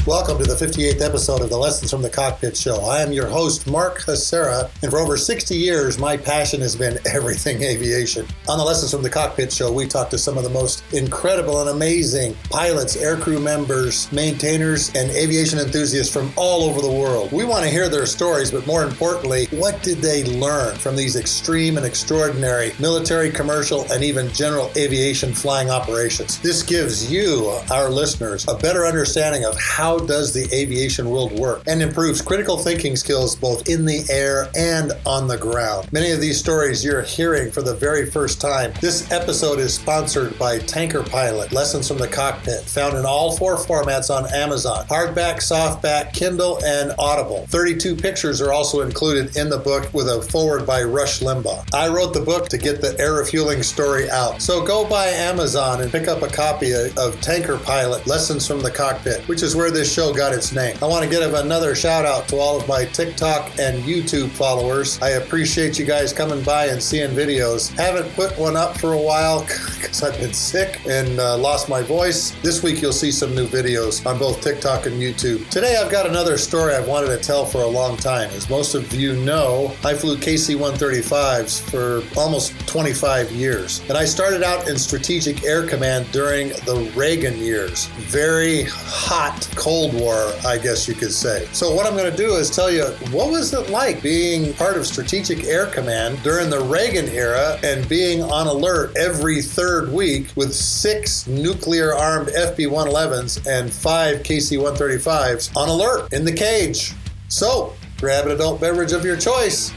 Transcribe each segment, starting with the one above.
Welcome to the 58th episode of the Lessons from the Cockpit show. I am your host, Mark Hasera, and for over 60 years, my passion has been everything aviation. On the Lessons from the Cockpit show, we talk to some of the most incredible and amazing pilots, aircrew members, maintainers, and aviation enthusiasts from all over the world. We want to hear their stories, but more importantly, what did they learn from these extreme and extraordinary military, commercial, and even general aviation flying operations? This gives you, our listeners, a better understanding of how does the aviation world work and improves critical thinking skills both in the air and on the ground. Many of these stories you're hearing for the very first time. This episode is sponsored by Tanker Pilot, Lessons from the Cockpit, found in all 4 formats on Amazon: hardback, softback, Kindle, and Audible. 32 pictures are also included in the book with a foreword by Rush Limbaugh. I wrote the book to get the air refueling story out. So go buy Amazon and pick up a copy of Tanker Pilot, Lessons from the Cockpit, which is where this show got its name. I want to give another shout out to all of my TikTok and YouTube followers. I appreciate you guys coming by and seeing videos. Haven't put one up for a while because I've been sick and lost my voice. This week you'll see some new videos on both TikTok and YouTube. Today I've got another story I've wanted to tell for a long time. As most of you know, I flew KC-135s for almost 25 years. And I started out in Strategic Air Command during the Reagan years. Very hot Cold War, I guess you could say. So what I'm going to do is tell you, what was it like being part of Strategic Air Command during the Reagan era and being on alert every third week with 6 nuclear-armed FB-111s and 5 KC-135s on alert in the cage. So grab an adult beverage of your choice,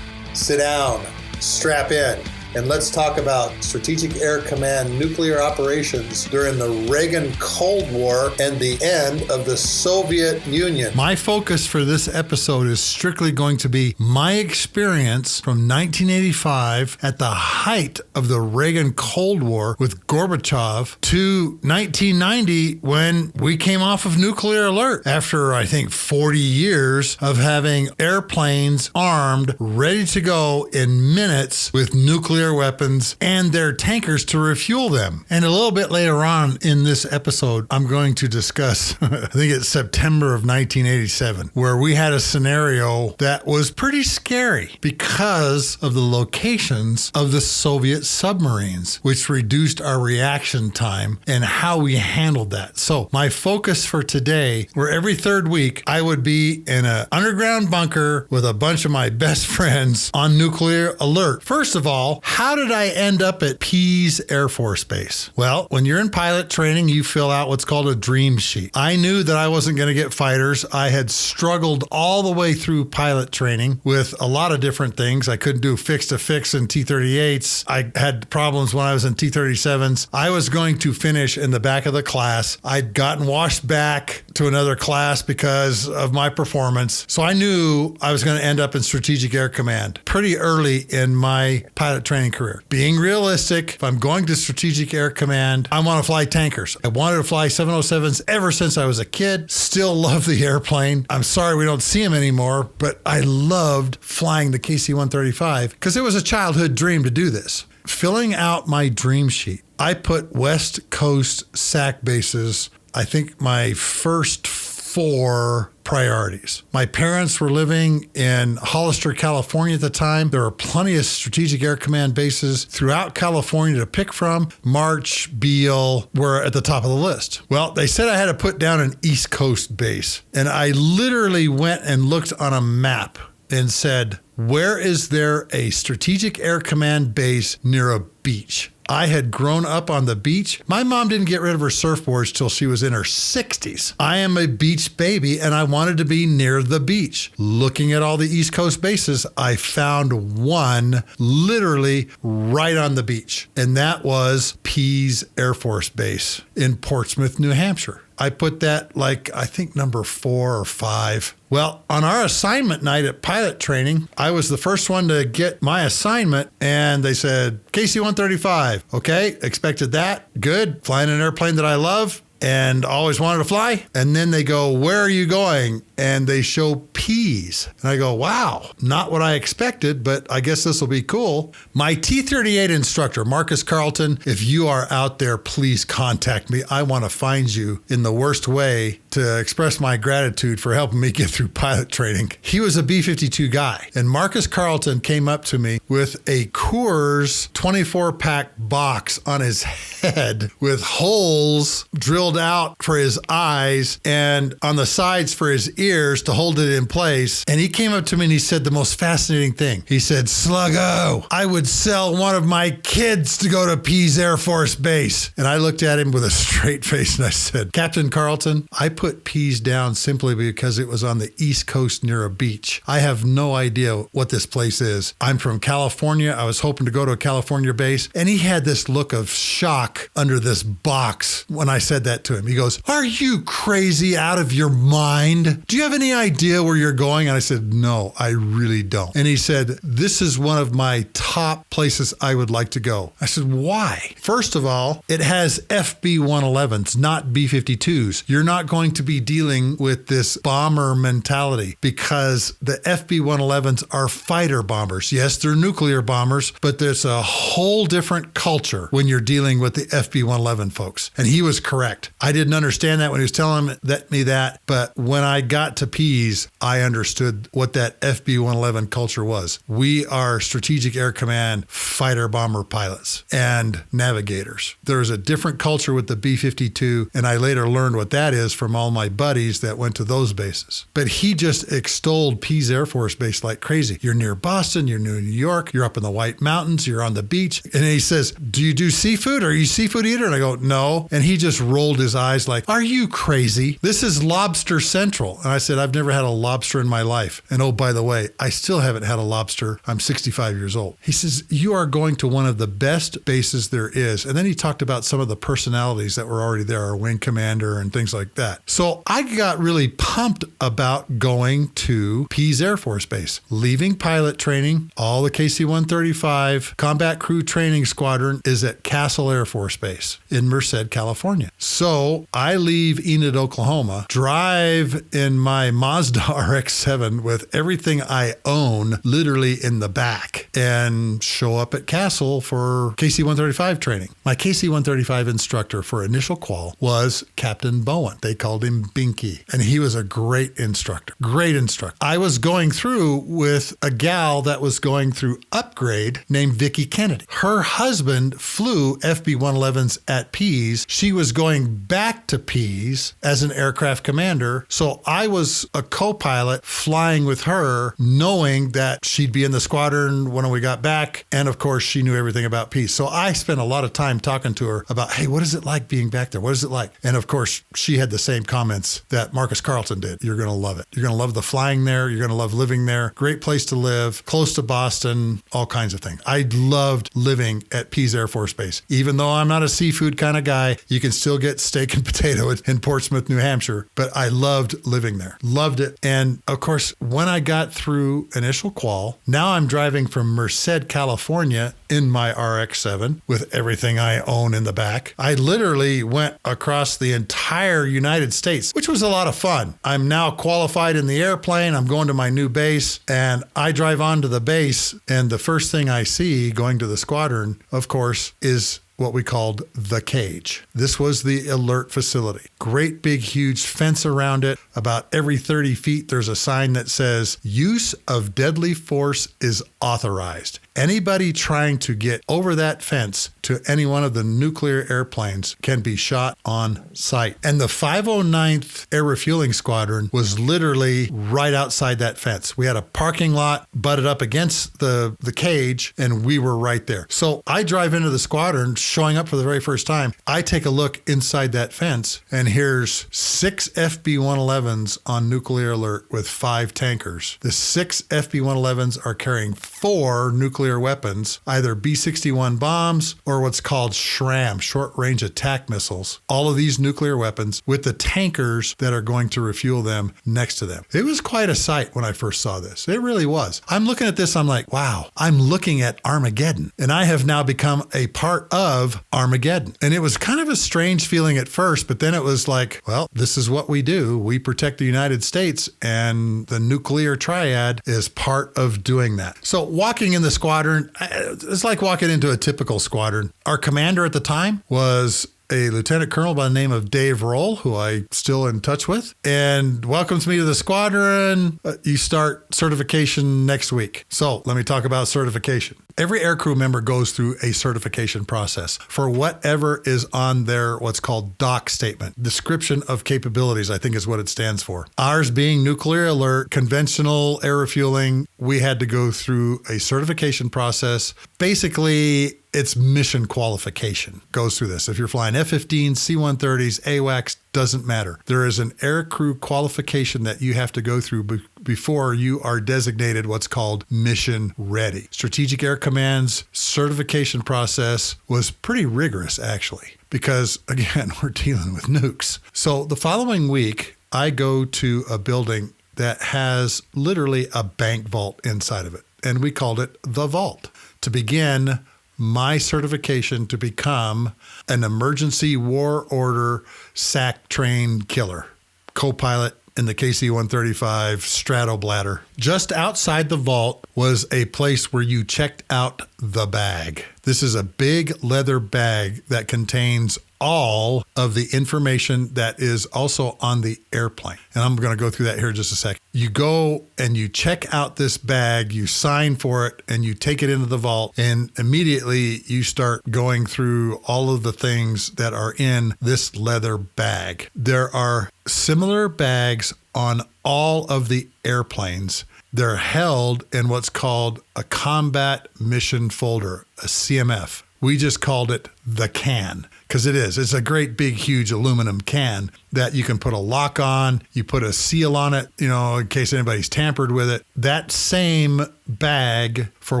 sit down, strap in, and let's talk about Strategic Air Command nuclear operations during the Reagan Cold War and the end of the Soviet Union. My focus for this episode is strictly going to be my experience from 1985 at the height of the Reagan Cold War with Gorbachev to 1990 when we came off of nuclear alert after, I think, 40 years of having airplanes armed, ready to go in minutes with nuclear weapons and their tankers to refuel them. And a little bit later on in this episode, I'm going to discuss, I think it's September of 1987, where we had a scenario that was pretty scary because of the locations of the Soviet submarines, which reduced our reaction time and how we handled that. So my focus for today, where every third week I would be in an underground bunker with a bunch of my best friends on nuclear alert. First of all, how did I end up at Pease Air Force Base? Well, when you're in pilot training, you fill out what's called a dream sheet. I knew that I wasn't going to get fighters. I had struggled all the way through pilot training with a lot of different things. I couldn't do fix-to-fix in T-38s. I had problems when I was in T-37s. I was going to finish in the back of the class. I'd gotten washed back to another class because of my performance. So I knew I was going to end up in Strategic Air Command pretty early in my pilot training career. Being realistic, if I'm going to Strategic Air Command, I want to fly tankers. I wanted to fly 707s ever since I was a kid. Still love the airplane. I'm sorry we don't see them anymore, but I loved flying the KC-135 because it was a childhood dream to do this. Filling out my dream sheet, I put West Coast SAC bases, I think my first 4 priorities. My parents were living in Hollister, California at the time. There were plenty of Strategic Air Command bases throughout California to pick from. March, Beale were at the top of the list. Well, they said I had to put down an East Coast base. And I literally went and looked on a map and said, where is there a Strategic Air Command base near a beach? I had grown up on the beach. My mom didn't get rid of her surfboards till she was in her 60s. I am a beach baby and I wanted to be near the beach. Looking at all the East Coast bases, I found one literally right on the beach. And that was Pease Air Force Base in Portsmouth, New Hampshire. I put that I think number 4 or 5. Well, on our assignment night at pilot training, I was the first one to get my assignment and they said, KC-135. Okay, expected that. Good. Flying an airplane that I love. and always wanted to fly. And then they go, where are you going? And they show Pease. And I go, wow, not what I expected, but I guess this will be cool. My T-38 instructor, Marcus Carlton, if you are out there, please contact me. I want to find you in the worst way to express my gratitude for helping me get through pilot training. He was a B-52 guy. And Marcus Carlton came up to me with a Coors 24-pack box on his head with holes drilled out for his eyes and on the sides for his ears to hold it in place. And he came up to me and he said the most fascinating thing. He said, Sluggo, I would sell one of my kids to go to Pease Air Force Base. And I looked at him with a straight face and I said, Captain Carlton, I put Pease down simply because it was on the East Coast near a beach. I have no idea what this place is. I'm from California. I was hoping to go to a California base. And he had this look of shock under this box when I said that to him. He goes, are you crazy out of your mind? Do you have any idea where you're going? And I said, no, I really don't. And he said, this is one of my top places I would like to go. I said, why? First of all, it has FB-111s, not B-52s. You're not going to be dealing with this bomber mentality because the FB-111s are fighter bombers. Yes, they're nuclear bombers, but there's a whole different culture when you're dealing with the FB-111 folks. And he was correct. I didn't understand that when he was telling me that, but when I got to Pease, I understood what that FB-111 culture was. We are Strategic Air Command fighter bomber pilots and navigators. There's a different culture with the B-52, and I later learned what that is from all my buddies that went to those bases. But he just extolled Pease Air Force Base like crazy. You're near Boston, you're near New York, you're up in the White Mountains, you're on the beach. And he says, do you do seafood? Are you a seafood eater? And I go, no. And he just rolled his eyes like, are you crazy? This is Lobster Central. And I said, I've never had a lobster in my life. And oh, by the way, I still haven't had a lobster. I'm 65 years old. He says, you are going to one of the best bases there is. And then he talked about some of the personalities that were already there, our wing commander and things like that. So I got really pumped about going to Pease Air Force Base, leaving pilot training. All the KC-135 Combat Crew Training Squadron is at Castle Air Force Base in Merced, California. So I leave Enid, Oklahoma, drive in my Mazda RX-7 with everything I own literally in the back, and show up at Castle for KC-135 training. My KC-135 instructor for initial qual was Captain Bowen. They called him Binky, and he was a great instructor. Great instructor. I was going through with a gal that was going through upgrade named Vicki Kennedy. Her husband flew FB-111s at Pease. She was going back to Pease as an aircraft commander. So I was a co-pilot flying with her, knowing that she'd be in the squadron when we got back. And of course, she knew everything about Pease. So I spent a lot of time talking to her about, hey, what is it like being back there? What is it like? And of course, she had the same comments that Marcus Carlton did. You're going to love it. You're going to love the flying there. You're going to love living there. Great place to live, close to Boston, all kinds of things. I loved living at Pease Air Force Base. Even though I'm not a seafood kind of guy, you can still get steak and potato in Portsmouth, New Hampshire. But I loved living there. Loved it. And of course, when I got through initial qual, now I'm driving from Merced, California in my RX-7 with everything I own in the back. I literally went across the entire United States, which was a lot of fun. I'm now qualified in the airplane. I'm going to my new base, and I drive onto the base, and the first thing I see going to the squadron, of course, is what we called the cage. This was the alert facility. Great big huge fence around it. About every 30 feet, there's a sign that says, use of deadly force is authorized. Anybody trying to get over that fence to any one of the nuclear airplanes can be shot on sight. And the 509th Air Refueling Squadron was literally right outside that fence. We had a parking lot butted up against the cage, and we were right there. So I drive into the squadron, showing up for the very first time. I take a look inside that fence, and here's 6 FB-111s on nuclear alert with 5 tankers. The 6 FB-111s are carrying 4 nuclear nuclear weapons, either B-61 bombs or what's called SRAM, short-range attack missiles. All of these nuclear weapons with the tankers that are going to refuel them next to them. It was quite a sight when I first saw this. It really was. I'm looking at this, I'm like, wow, I'm looking at Armageddon. And I have now become a part of Armageddon. And it was kind of a strange feeling at first, but then it was like, well, this is what we do. We protect the United States, and the nuclear triad is part of doing that. So walking in the squadron, it's like walking into a typical squadron. Our commander at the time was a lieutenant colonel by the name of Dave Roll, who I still in touch with, and welcomes me to the squadron. You start certification next week. So let me talk about certification. Every aircrew member goes through a certification process for whatever is on their what's called DOC statement. Description of capabilities, I think is what it stands for. Ours being nuclear alert, conventional air refueling, we had to go through a certification process. Basically, it's mission qualification goes through this. If you're flying F-15s, C-130s, AWACS, doesn't matter. There is an aircrew qualification that you have to go through before you are designated what's called mission ready. Strategic Air Command's certification process was pretty rigorous, actually, because, again, we're dealing with nukes. So the following week, I go to a building that has literally a bank vault inside of it, and we called it the vault to begin my certification to become an emergency war order SAC trained killer, Copilot in the KC-135 Stratobladder. Just outside the vault was a place where you checked out the bag. This is a big leather bag that contains all of the information that is also on the airplane. And I'm going to go through that here in just a sec. You go and you check out this bag, you sign for it, and you take it into the vault, and immediately you start going through all of the things that are in this leather bag. There are similar bags on all of the airplanes. They're held in what's called a combat mission folder, a CMF. We just called it the can, because it is. It's a great big, huge aluminum can that you can put a lock on. You put a seal on it, in case anybody's tampered with it. That same bag for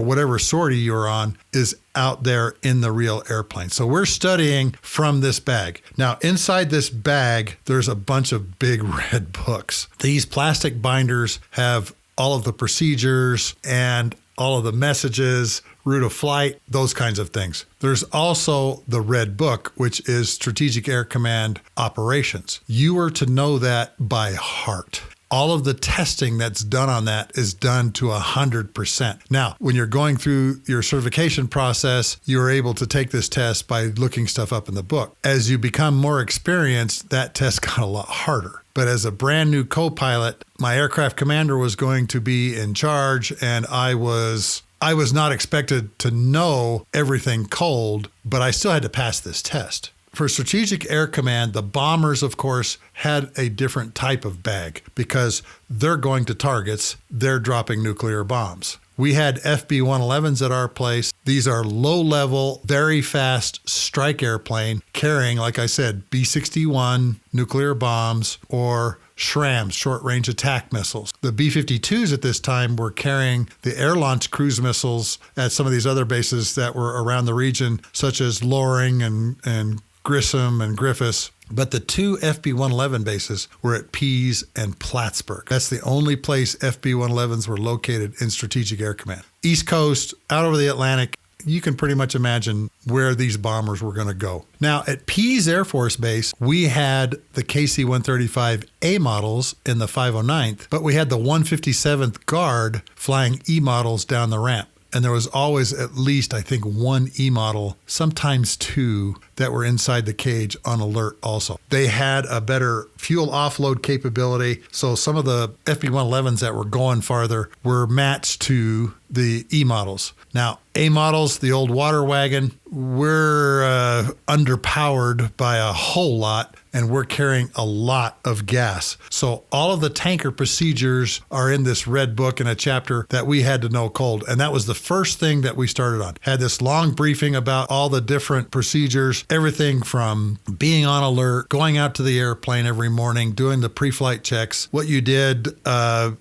whatever sortie you're on is out there in the real airplane. So we're studying from this bag. Now, inside this bag, there's a bunch of big red books. These plastic binders have all of the procedures and all of the messages, route of flight, those kinds of things. There's also the Red Book, which is Strategic Air Command Operations. You are to know that by heart. All of the testing that's done on that is done to 100%. Now, when you're going through your certification process, you're able to take this test by looking stuff up in the book. As you become more experienced, that test got a lot harder. But as a brand new co-pilot, my aircraft commander was going to be in charge, and I was not expected to know everything cold, but I still had to pass this test. For Strategic Air Command, the bombers, of course, had a different type of bag because they're going to targets, they're dropping nuclear bombs. We had FB-111s at our place. These are low-level, very fast strike airplane carrying, like I said, B-61 nuclear bombs or SRAMs, short-range attack missiles. The B-52s at this time were carrying the air-launched cruise missiles at some of these other bases that were around the region, such as Loring and Grissom and Griffiths. But the two FB-111 bases were at Pease and Plattsburgh. That's the only place FB-111s were located in Strategic Air Command. East Coast, out over the Atlantic, you can pretty much imagine where these bombers were going to go. Now, at Pease Air Force Base, we had the KC-135A models in the 509th, but we had the 157th Guard flying E models down the ramp. And there was always at least, I think, one E model, sometimes two, that were inside the cage on alert also. They had a better fuel offload capability. So some of the FB-111s that were going farther were matched to the E models. Now, A models, the old water wagon, we're underpowered by a whole lot, and we're carrying a lot of gas. So all of the tanker procedures are in this red book in a chapter that we had to know cold. And that was the first thing that we started on. Had this long briefing about all the different procedures. everything from being on alert, going out to the airplane every morning, doing the pre-flight checks, what you did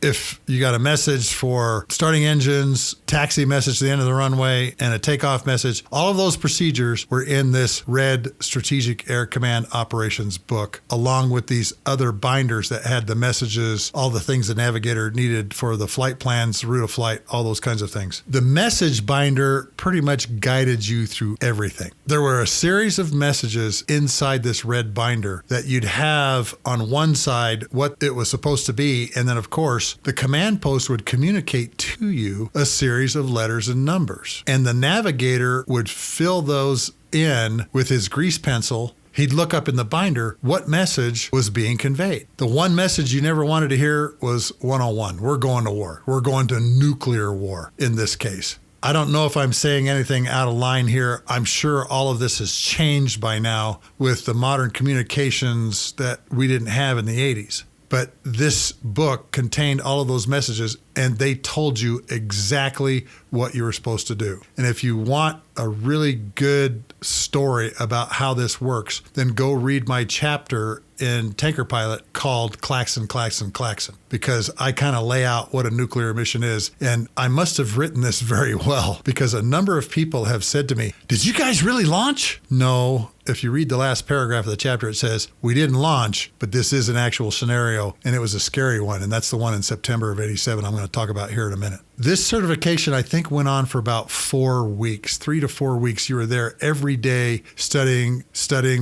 if you got a message for starting engines, taxi message to the end of the runway, and a takeoff message. All of those procedures were in this red Strategic Air Command Operations book, along with these other binders that had the messages, all the things the navigator needed for the flight plans, route of flight, all those kinds of things. The message binder pretty much guided you through everything. There were a series of messages inside this red binder that you'd have on one side what it was supposed to be, and then of course the command post would communicate to you a series of letters and numbers, and the navigator would fill those in with his grease pencil. He'd look up in the binder what message was being conveyed. The one message you never wanted to hear was 101. We're going to war. We're going to nuclear war in this case. I don't know if I'm saying anything out of line here. I'm sure all of this has changed by now with the modern communications that we didn't have in the 80s. But this book contained all of those messages, and they told you exactly what you were supposed to do. And if you want a really good story about how this works, then go read my chapter in Tanker Pilot called Klaxon, Klaxon, Klaxon, because I kind of lay out what a nuclear mission is. And I must have written this very well, because a number of people have said to me, "Did you guys really launch?" No. If you read the last paragraph of the chapter, it says, we didn't launch, but this is an actual scenario, and it was a scary one, and that's the one in September of 87 I'm going to talk about here in a minute. This certification, I think, went on for about 4 weeks, 3 to 4 weeks. You were there every day studying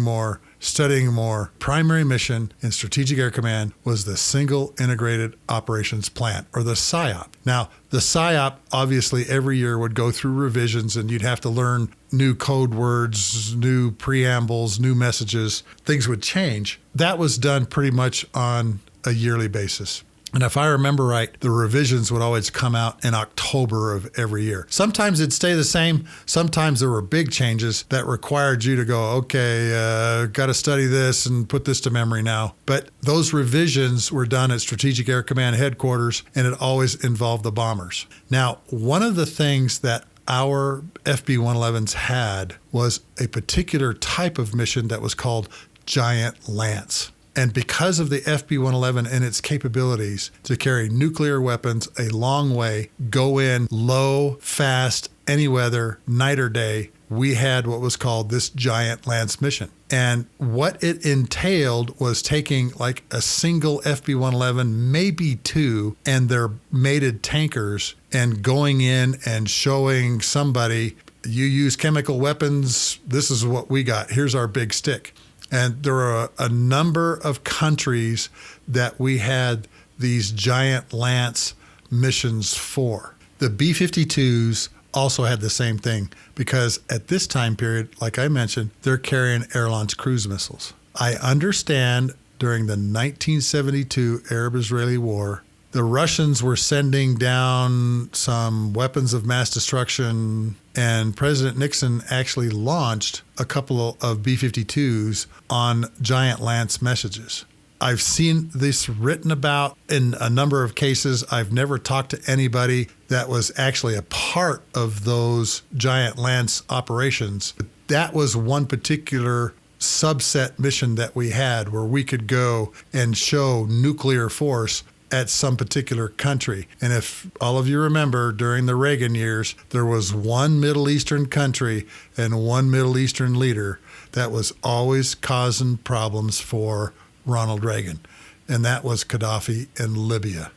more. Primary mission in Strategic Air Command was the Single Integrated Operations Plan, or the SIOP. Now, the SIOP, obviously, every year would go through revisions, and you'd have to learn new code words, new preambles, new messages. Things would change. That was done pretty much on a yearly basis. And if I remember right, the revisions would always come out in October of every year. Sometimes it'd stay the same. Sometimes there were big changes that required you to go, okay, got to study this and put this to memory now. But those revisions were done at Strategic Air Command headquarters, and it always involved the bombers. Now, one of the things that our FB-111s had was a particular type of mission that was called Giant Lance. And because of the FB-111 and its capabilities to carry nuclear weapons a long way, go in low, fast, any weather, night or day, we had what was called this Giant Lance mission. And what it entailed was taking like a single FB-111, maybe two, and their mated tankers, and going in and showing somebody, you use chemical weapons, this is what we got, here's our big stick. And there are a number of countries that we had these Giant Lance missions for. The B-52s also had the same thing, because at this time period, like I mentioned, they're carrying air-launched cruise missiles. I understand during the 1972 Arab-Israeli War, the Russians were sending down some weapons of mass destruction, and President Nixon actually launched a couple of B-52s on Giant Lance messages. I've seen this written about in a number of cases. I've never talked to anybody that was actually a part of those Giant Lance operations. That was one particular subset mission that we had where we could go and show nuclear force at some particular country. And if all of you remember, during the Reagan years, there was one Middle Eastern country and one Middle Eastern leader that was always causing problems for Ronald Reagan, and that was Gaddafi in Libya.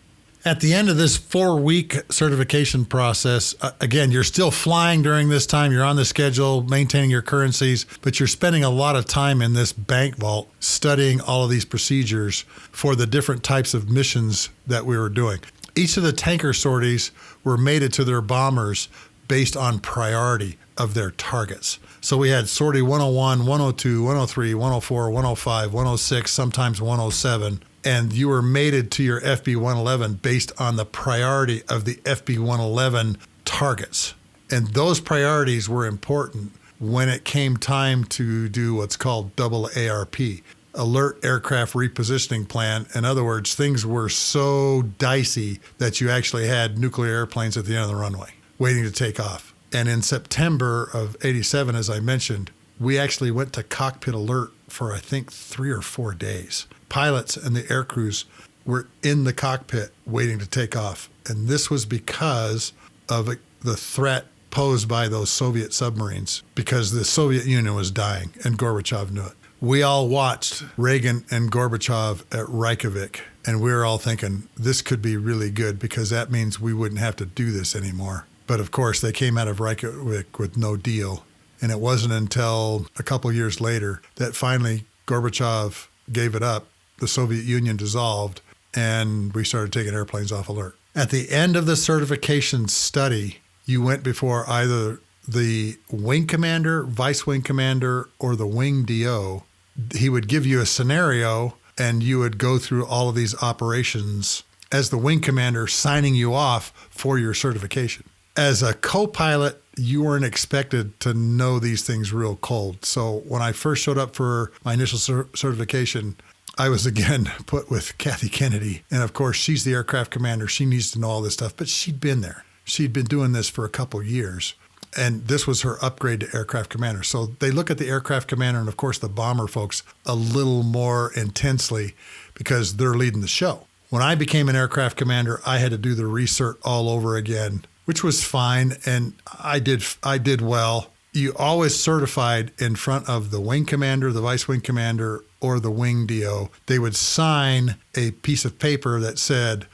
At the end of this 4-week certification process, again, you're still flying during this time. You're on the schedule, maintaining your currencies, but you're spending a lot of time in this bank vault studying all of these procedures for the different types of missions that we were doing. Each of the tanker sorties were mated to their bombers based on priority of their targets. So we had sortie 101, 102, 103, 104, 105, 106, sometimes 107. And you were mated to your FB-111 based on the priority of the FB-111 targets. And those priorities were important when it came time to do what's called double ARP, Alert Aircraft Repositioning Plan. In other words, things were so dicey that you actually had nuclear airplanes at the end of the runway waiting to take off. And in September of 87, as I mentioned, we actually went to cockpit alert for, I think, 3 or 4 days. Pilots and the air crews were in the cockpit waiting to take off. And this was because of the threat posed by those Soviet submarines, because the Soviet Union was dying and Gorbachev knew it. We all watched Reagan and Gorbachev at Reykjavik, and we were all thinking this could be really good because that means we wouldn't have to do this anymore. But of course, they came out of Reykjavik with no deal. And it wasn't until a couple years later that finally Gorbachev gave it up, the Soviet Union dissolved, and we started taking airplanes off alert. At the end of the certification study, you went before either the wing commander, vice wing commander, or the wing DO. He would give you a scenario, and you would go through all of these operations as the wing commander signing you off for your certification. As a co-pilot, you weren't expected to know these things real cold. So when I first showed up for my initial certification, I was again put with Kathy Kennedy. And of course, she's the aircraft commander. She needs to know all this stuff, but she'd been there. She'd been doing this for a couple years. And this was her upgrade to aircraft commander. So they look at the aircraft commander and, of course, the bomber folks a little more intensely because they're leading the show. When I became an aircraft commander, I had to do the recert all over again, which was fine. And I did well. You always certified in front of the wing commander, the vice wing commander, or the wing DO. They would sign a piece of paper that said,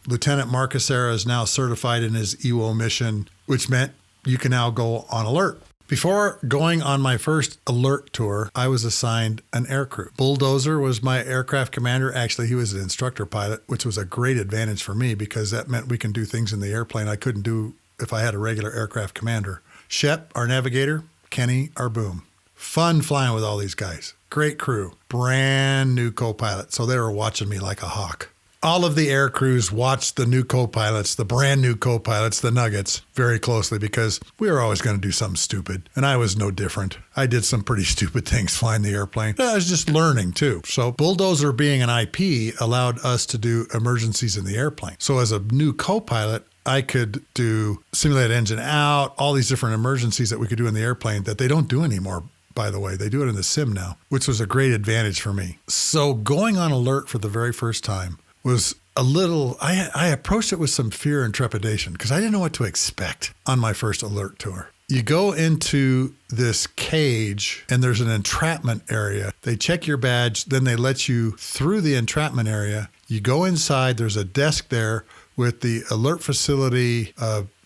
Lieutenant Mark Hacera is now certified in his EWO mission, which meant you can now go on alert. Before going on my first alert tour, I was assigned an aircrew. Bulldozer was my aircraft commander. Actually, he was an instructor pilot, which was a great advantage for me because that meant we can do things in the airplane I couldn't do if I had a regular aircraft commander. Shep, our navigator. Kenny, our boom. Fun flying with all these guys. Great crew. Brand new co-pilot. So they were watching me like a hawk. All of the air crews watched the new co-pilots, the brand new co-pilots, the Nuggets, very closely because we were always going to do something stupid. And I was no different. I did some pretty stupid things flying the airplane. I was just learning too. So Bulldozer being an IP allowed us to do emergencies in the airplane. So as a new co-pilot, I could do simulated engine out, all these different emergencies that we could do in the airplane that they don't do anymore. By the way, they do it in the sim now, which was a great advantage for me. So going on alert for the very first time was a little, I approached it with some fear and trepidation because I didn't know what to expect on my first alert tour. You go into this cage and there's an entrapment area. They check your badge, then they let you through the entrapment area. You go inside, there's a desk there with the alert facility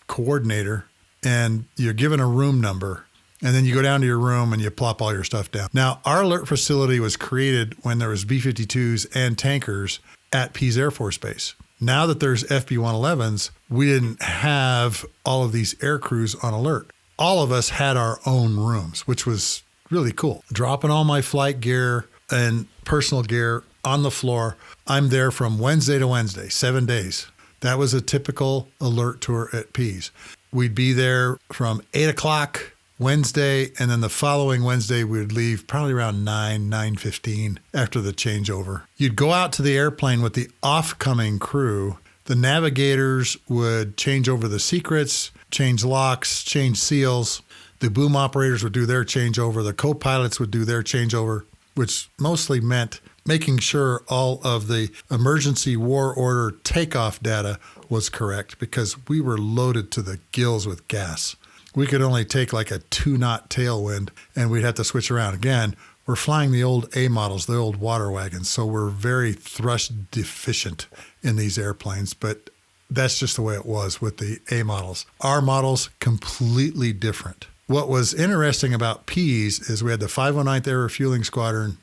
coordinator, and you're given a room number. And then you go down to your room and you plop all your stuff down. Now, our alert facility was created when there was B-52s and tankers at Pease Air Force Base. Now that there's FB-111s, we didn't have all of these air crews on alert. All of us had our own rooms, which was really cool. Dropping all my flight gear and personal gear on the floor. I'm there from Wednesday to Wednesday, 7 days. That was a typical alert tour at Pease. We'd be there from 8 o'clock Wednesday, and then the following Wednesday, we would leave probably around 9:15 after the changeover. You'd go out to the airplane with the off-coming crew. The navigators would change over the secrets, change locks, change seals. The boom operators would do their changeover. The co-pilots would do their changeover, which mostly meant making sure all of the emergency war order takeoff data was correct because we were loaded to the gills with gas. We could only take like a 2-knot tailwind and we'd have to switch around. Again, we're flying the old A models, the old water wagons, so we're very thrust deficient in these airplanes, but that's just the way it was with the A models. Our models, completely different. What was interesting about Pease is we had the 509th Air Refueling Squadron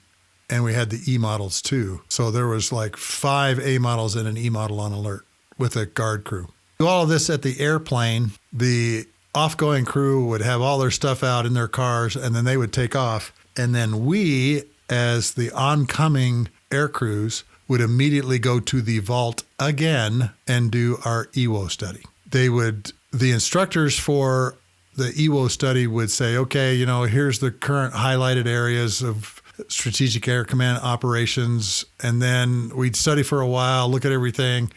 and we had the E models too. So there was like 5 A models and an E model on alert with a guard crew. Do all of this at the airplane. The off-going crew would have all their stuff out in their cars, and then they would take off. And then we, as the oncoming air crews, would immediately go to the vault again and do our EWO study. The instructors for the EWO study would say, okay, here's the current highlighted areas of Strategic Air Command operations. And then we'd study for a while, look at everything.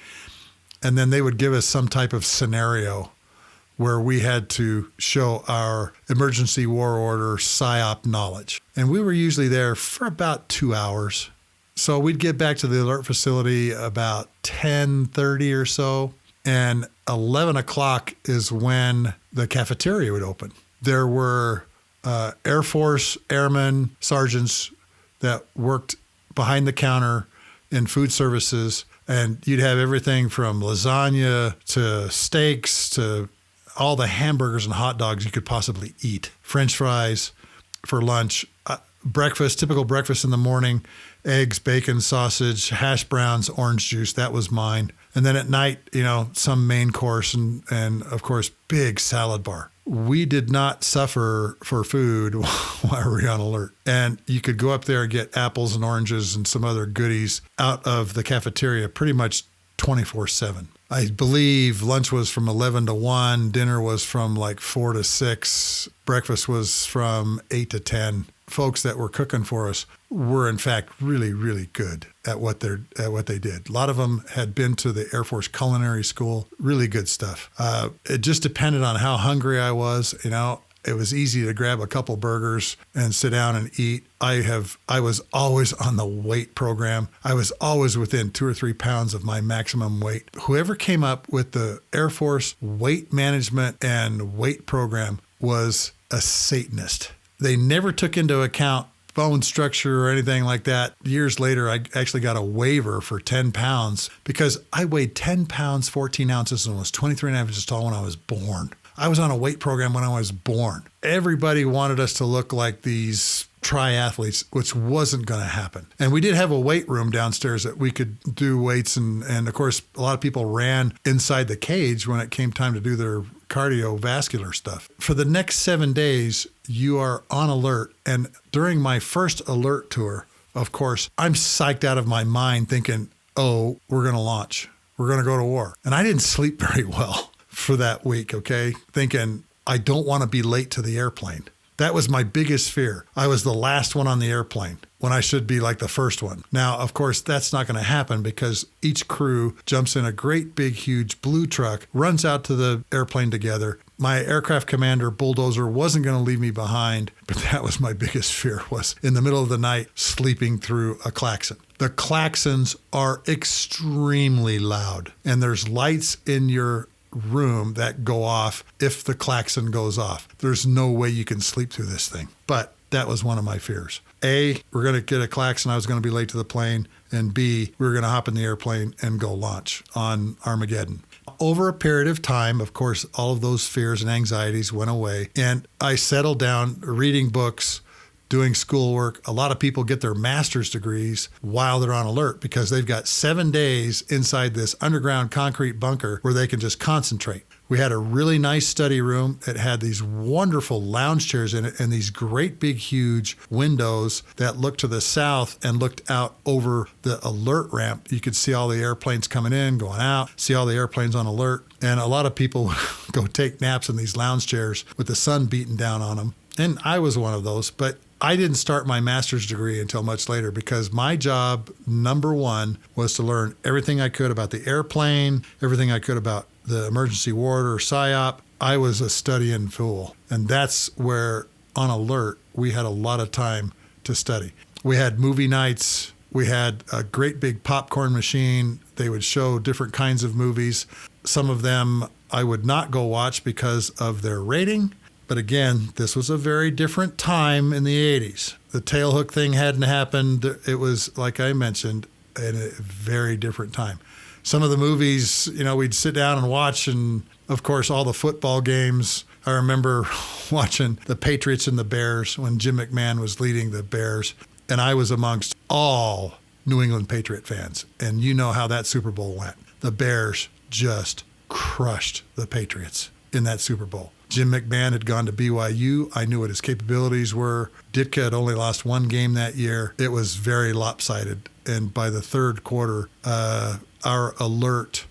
And then they would give us some type of scenario where we had to show our emergency war order SIOP knowledge. And we were usually there for about 2 hours. So we'd get back to the alert facility about 10:30 or so. And 11 o'clock is when the cafeteria would open. There were Air Force airmen, sergeants that worked behind the counter in food services. And you'd have everything from lasagna to steaks to all the hamburgers and hot dogs you could possibly eat. French fries for lunch, breakfast, typical breakfast in the morning, eggs, bacon, sausage, hash browns, orange juice. That was mine. And then at night, some main course and of course, big salad bar. We did not suffer for food while we were on alert. And you could go up there and get apples and oranges and some other goodies out of the cafeteria pretty much 24/7. I believe lunch was from 11 to 1, dinner was from like 4 to 6, breakfast was from 8 to 10. Folks that were cooking for us were in fact really, really good at what they did. A lot of them had been to the Air Force Culinary School. Really good stuff. It just depended on how hungry I was. It was easy to grab a couple burgers and sit down and eat. I was always on the weight program. I was always within 2 or 3 pounds of my maximum weight. Whoever came up with the Air Force weight management and weight program was a Satanist. They never took into account bone structure or anything like that. Years later, I actually got a waiver for 10 pounds because I weighed 10 pounds, 14 ounces, and was 23 and a half inches tall when I was born. I was on a weight program when I was born. Everybody wanted us to look like these triathletes, which wasn't going to happen. And we did have a weight room downstairs that we could do weights. And of course, a lot of people ran inside the cage when it came time to do their cardiovascular stuff. For the next 7 days, you are on alert. And during my first alert tour, of course, I'm psyched out of my mind thinking, oh, we're going to launch. We're going to go to war. And I didn't sleep very well for that week, okay? Thinking, I don't want to be late to the airplane. That was my biggest fear. I was the last one on the airplane when I should be like the first one. Now, of course, that's not going to happen because each crew jumps in a great big, huge blue truck, runs out to the airplane together. My aircraft commander, Bulldozer, wasn't going to leave me behind, but that was my biggest fear, was in the middle of the night sleeping through a klaxon. The klaxons are extremely loud, and there's lights in your room that go off if the klaxon goes off. There's no way you can sleep through this thing. But that was one of my fears. A, we're going to get a klaxon. I was going to be late to the plane. And B, we were going to hop in the airplane and go launch on Armaggedon. Over a period of time, of course, all of those fears and anxieties went away. And I settled down reading books, doing schoolwork. A lot of people get their master's degrees while they're on alert because they've got 7 days inside this underground concrete bunker where they can just concentrate. We had a really nice study room. It had these wonderful lounge chairs in it and these great big huge windows that looked to the south and looked out over the alert ramp. You could see all the airplanes coming in, going out, see all the airplanes on alert. And a lot of people would go take naps in these lounge chairs with the sun beating down on them. And I was one of those, but I didn't start my master's degree until much later because my job, number one, was to learn everything I could about the airplane, everything I could about the emergency war order, SIOP. I was a studying fool. And that's where, on alert, we had a lot of time to study. We had movie nights. We had a great big popcorn machine. They would show different kinds of movies. Some of them I would not go watch because of their rating. But again, this was a very different time in the 80s. The tailhook thing hadn't happened. It was, like I mentioned, in a very different time. Some of the movies, we'd sit down and watch, and of course, all the football games. I remember watching the Patriots and the Bears when Jim McMahon was leading the Bears, and I was amongst all New England Patriot fans. And you know how that Super Bowl went. The Bears just crushed the Patriots in that Super Bowl. Jim McMahon had gone to BYU. I knew what his capabilities were. Ditka had only lost one game that year. It was very lopsided. And by the third quarter, our alert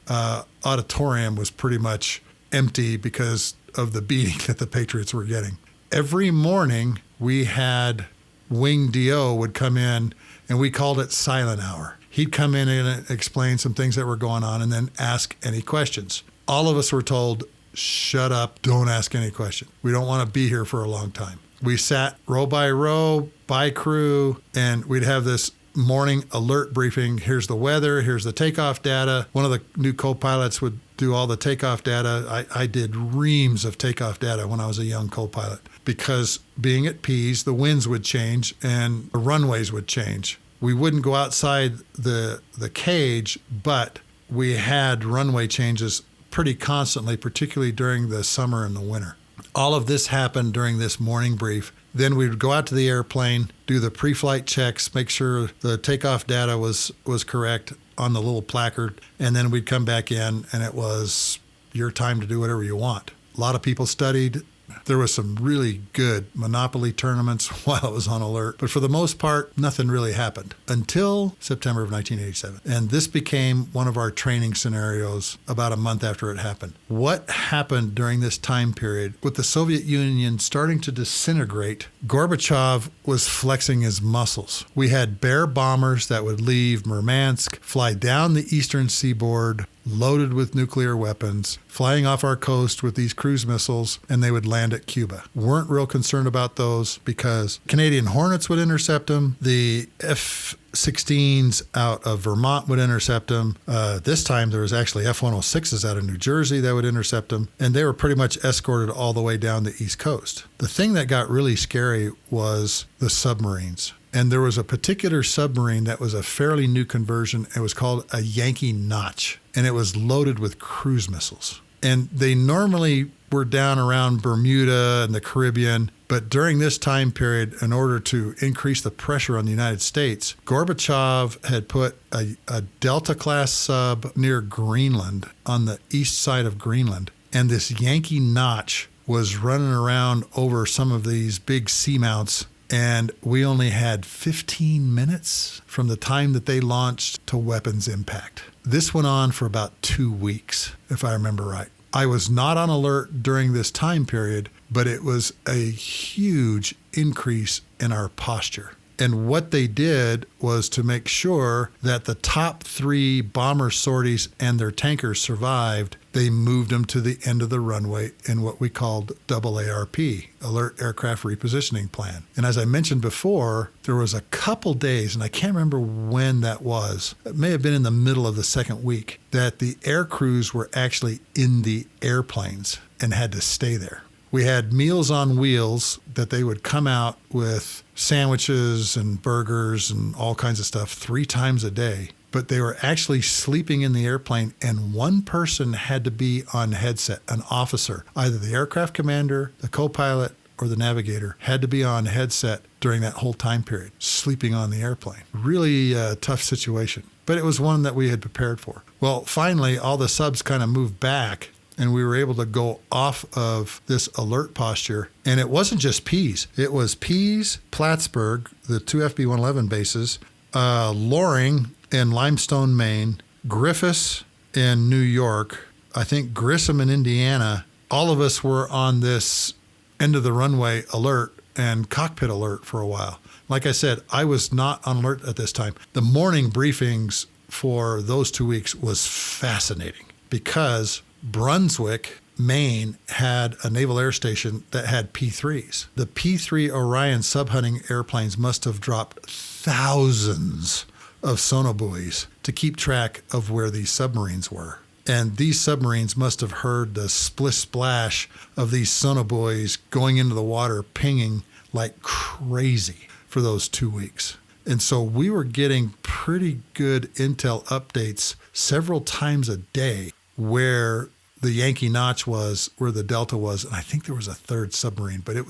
auditorium was pretty much empty because of the beating that the Patriots were getting. Every morning, we had Wing D.O. would come in, and we called it silent hour. He'd come in and explain some things that were going on and then ask any questions. All of us were told, shut up, don't ask any question. We don't want to be here for a long time. We sat row by row, by crew, and we'd have this morning alert briefing. Here's the weather, here's the takeoff data. One of the new co-pilots would do all the takeoff data. I did reams of takeoff data when I was a young co-pilot because being at Pease, the winds would change and the runways would change. We wouldn't go outside the cage, but we had runway changes pretty constantly, particularly during the summer and the winter. All of this happened during this morning brief. Then we would go out to the airplane, do the pre-flight checks, make sure the takeoff data was correct on the little placard, and then we'd come back in, and it was your time to do whatever you want. A lot of people studied. There was some really good Monopoly tournaments while it was on alert, but for the most part, nothing really happened until September of 1987. And this became one of our training scenarios about a month after it happened. What happened during this time period with the Soviet Union starting to disintegrate? Gorbachev was flexing his muscles. We had Bear bombers that would leave Murmansk, fly down the eastern seaboard, loaded with nuclear weapons, flying off our coast with these cruise missiles, and they would land at Cuba. Weren't real concerned about those because Canadian Hornets would intercept them. The F-16s out of Vermont would intercept them. This time there was actually F-106s out of New Jersey that would intercept them, and they were pretty much escorted all the way down the East Coast. The thing that got really scary was the submarines. And there was a particular submarine that was a fairly new conversion. It was called a Yankee Notch, and it was loaded with cruise missiles. And they normally were down around Bermuda and the Caribbean. But during this time period, in order to increase the pressure on the United States, Gorbachev had put a Delta-class sub near Greenland, on the east side of Greenland. And this Yankee Notch was running around over some of these big seamounts. And we only had 15 minutes from the time that they launched to weapons impact. This went on for about 2 weeks, if I remember right. I was not on alert during this time period, but it was a huge increase in our posture. And what they did was to make sure that the top 3 bomber sorties and their tankers survived, they moved them to the end of the runway in what we called ARP, Alert Aircraft Repositioning Plan. And as I mentioned before, there was a couple days, and I can't remember when that was, it may have been in the middle of the second week, that the air crews were actually in the airplanes and had to stay there. We had Meals on Wheels that they would come out with sandwiches and burgers and all kinds of stuff 3 times a day. But they were actually sleeping in the airplane, and one person had to be on headset, an officer. Either the aircraft commander, the co-pilot, or the navigator had to be on headset during that whole time period, sleeping on the airplane. Really tough situation, but it was one that we had prepared for. Well, finally, all the subs kind of moved back, and we were able to go off of this alert posture. And it wasn't just Pease. It was Pease, Plattsburgh, the 2 FB-111 bases, Loring in Limestone, Maine, Griffiths in New York, I think Grissom in Indiana. All of us were on this end of the runway alert and cockpit alert for a while. Like I said, I was not on alert at this time. The morning briefings for those 2 weeks was fascinating because Brunswick, Maine had a naval air station that had P-3s. The P-3 Orion sub-hunting airplanes must have dropped thousands of sonobuoys to keep track of where these submarines were. And these submarines must have heard the splish-splash of these sonobuoys going into the water, pinging like crazy for those 2 weeks. And so we were getting pretty good intel updates several times a day where the Yankee Notch was, where the Delta was, and I think there was a third submarine, but it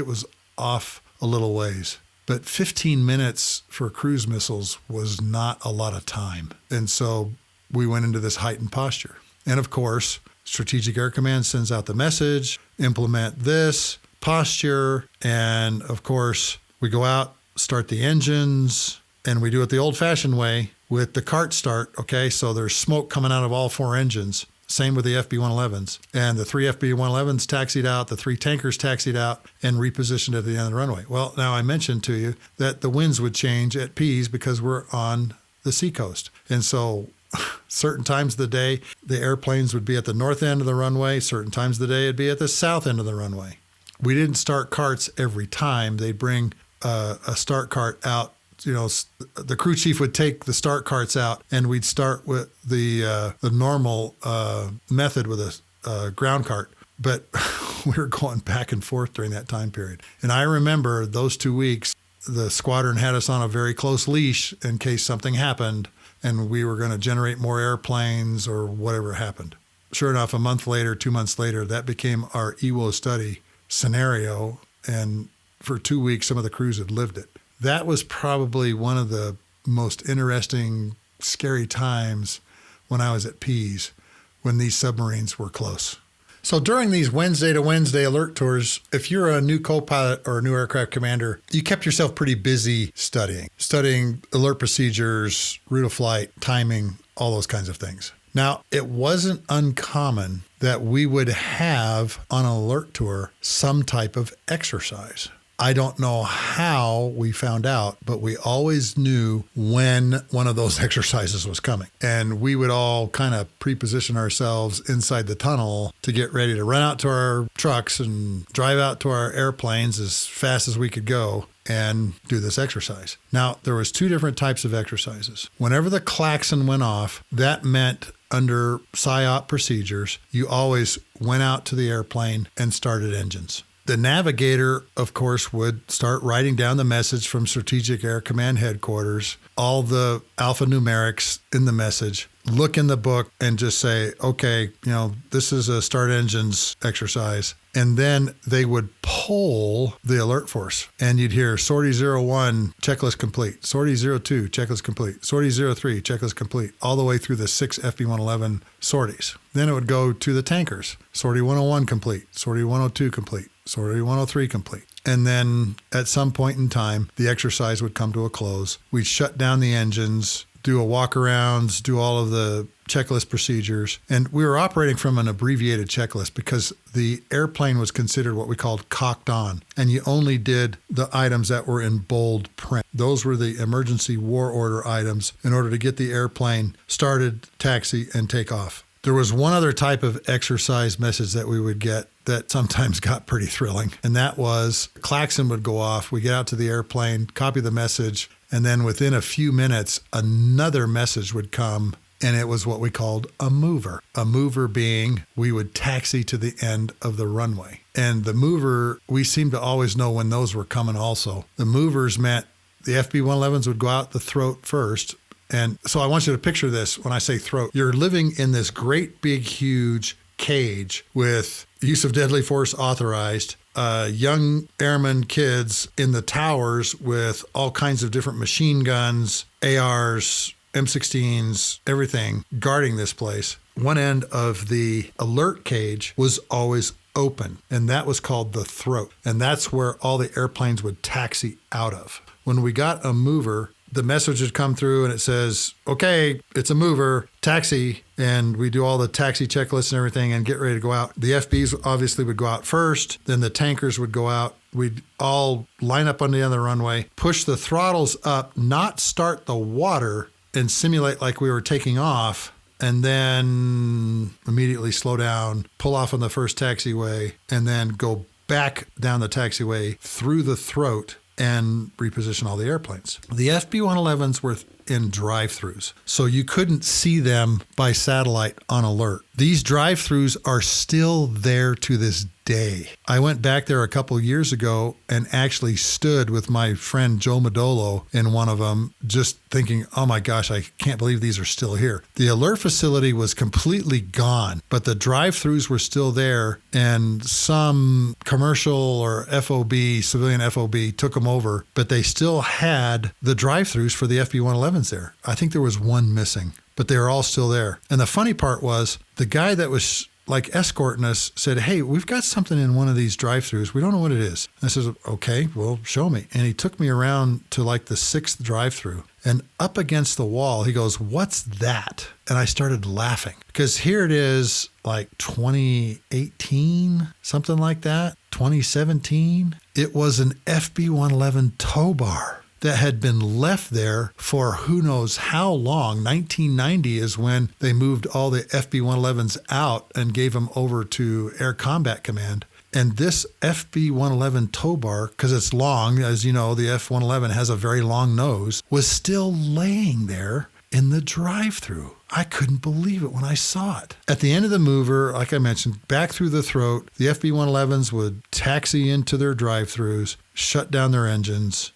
was off a little ways. But 15 minutes for cruise missiles was not a lot of time. And so we went into this heightened posture. And of course, Strategic Air Command sends out the message, implement this posture. And of course, we go out, start the engines, and we do it the old-fashioned way with the cart start. Okay, so there's smoke coming out of all 4 engines. Same with the FB-111s. And the 3 FB-111s taxied out, the 3 tankers taxied out, and repositioned at the end of the runway. Well, now I mentioned to you that the winds would change at Pease because we're on the seacoast. And so Certain times of the day, the airplanes would be at the north end of the runway. Certain times of the day, it'd be at the south end of the runway. We didn't start carts every time. They'd bring a start cart out. The crew chief would take the start carts out, and we'd start with the normal method with a ground cart. But we were going back and forth during that time period. And I remember those 2 weeks, the squadron had us on a very close leash in case something happened, and we were going to generate more airplanes or whatever happened. Sure enough, a month later, 2 months later, that became our EWO study scenario, and for 2 weeks, some of the crews had lived it. That was probably one of the most interesting, scary times when I was at Pease, when these submarines were close. So during these Wednesday to Wednesday alert tours, if you're a new co-pilot or a new aircraft commander, you kept yourself pretty busy studying alert procedures, route of flight, timing, all those kinds of things. Now, it wasn't uncommon that we would have on an alert tour some type of exercise. I don't know how we found out, but we always knew when one of those exercises was coming. And we would all kind of pre-position ourselves inside the tunnel to get ready to run out to our trucks and drive out to our airplanes as fast as we could go and do this exercise. Now, there was 2 different types of exercises. Whenever the klaxon went off, that meant under SIOP procedures, you always went out to the airplane and started engines. The navigator, of course, would start writing down the message from Strategic Air Command Headquarters, all the alphanumerics in the message, look in the book and just say, okay, this is a start engines exercise. And then they would poll the alert force, and you'd hear sortie 01, checklist complete, sortie 02, checklist complete, sortie 03, checklist complete, all the way through the 6 FB-111 sorties. Then it would go to the tankers, sortie 101 complete, sortie 102 complete, sortie 103 complete. And then at some point in time, the exercise would come to a close. We'd shut down the engines, do a walk-arounds, do all of the checklist procedures. And we were operating from an abbreviated checklist because the airplane was considered what we called cocked on. And you only did the items that were in bold print. Those were the emergency war order items in order to get the airplane started, taxi, and take off. There was one other type of exercise message that we would get that sometimes got pretty thrilling. And that was klaxon would go off. We get out to the airplane, copy the message, and then within a few minutes, another message would come, and it was what we called a mover. A mover being we would taxi to the end of the runway. And the mover, we seemed to always know when those were coming also. The movers meant the FB-111s would go out the throat first. And so I want you to picture this when I say throat. You're living in this great big huge cage with use of deadly force authorized, young airmen, kids in the towers with all kinds of different machine guns, ARs, M16s, everything guarding this place. One end of the alert cage was always open, and that was called the throat. And that's where all the airplanes would taxi out of. When we got a mover, the message would come through and it says, okay, it's a mover, taxi, and we do all the taxi checklists and everything and get ready to go out. The FBs obviously would go out first, then the tankers would go out. We'd all line up on the end of the runway, push the throttles up, not start the water, and simulate like we were taking off, and then immediately slow down, pull off on the first taxiway, and then go back down the taxiway through the throat and reposition all the airplanes. The FB-111s were in drive-throughs, so you couldn't see them by satellite on alert. These drive-throughs are still there to this day. I went back there a couple of years ago and actually stood with my friend Joe Modolo in one of them, just thinking, oh my gosh, I can't believe these are still here. The alert facility was completely gone, but the drive-throughs were still there, and some commercial or FOB, civilian FOB, took them over, but they still had the drive-throughs for the FB-111s there. I think there was one missing, but they were all still there. And the funny part was the guy that was like escorting us said, hey, we've got something in one of these drive-throughs. We don't know what it is. And I said, okay, well, show me. And he took me around to like the 6th drive-through, and up against the wall, he goes, what's that? And I started laughing because here it is like 2018, something like that, 2017. It was an FB-111 tow bar. that had been left there for who knows how long. 1990 is when they moved all the FB-111s out and gave them over to Air Combat Command. And this FB-111 tow bar, because it's long, as you know, the F-111 has a very long nose, was still laying there in the drive-through. I couldn't believe it when I saw it. At the end of the mover, like I mentioned, back through the throat, the FB-111s would taxi into their drive-throughs, shut down their engines,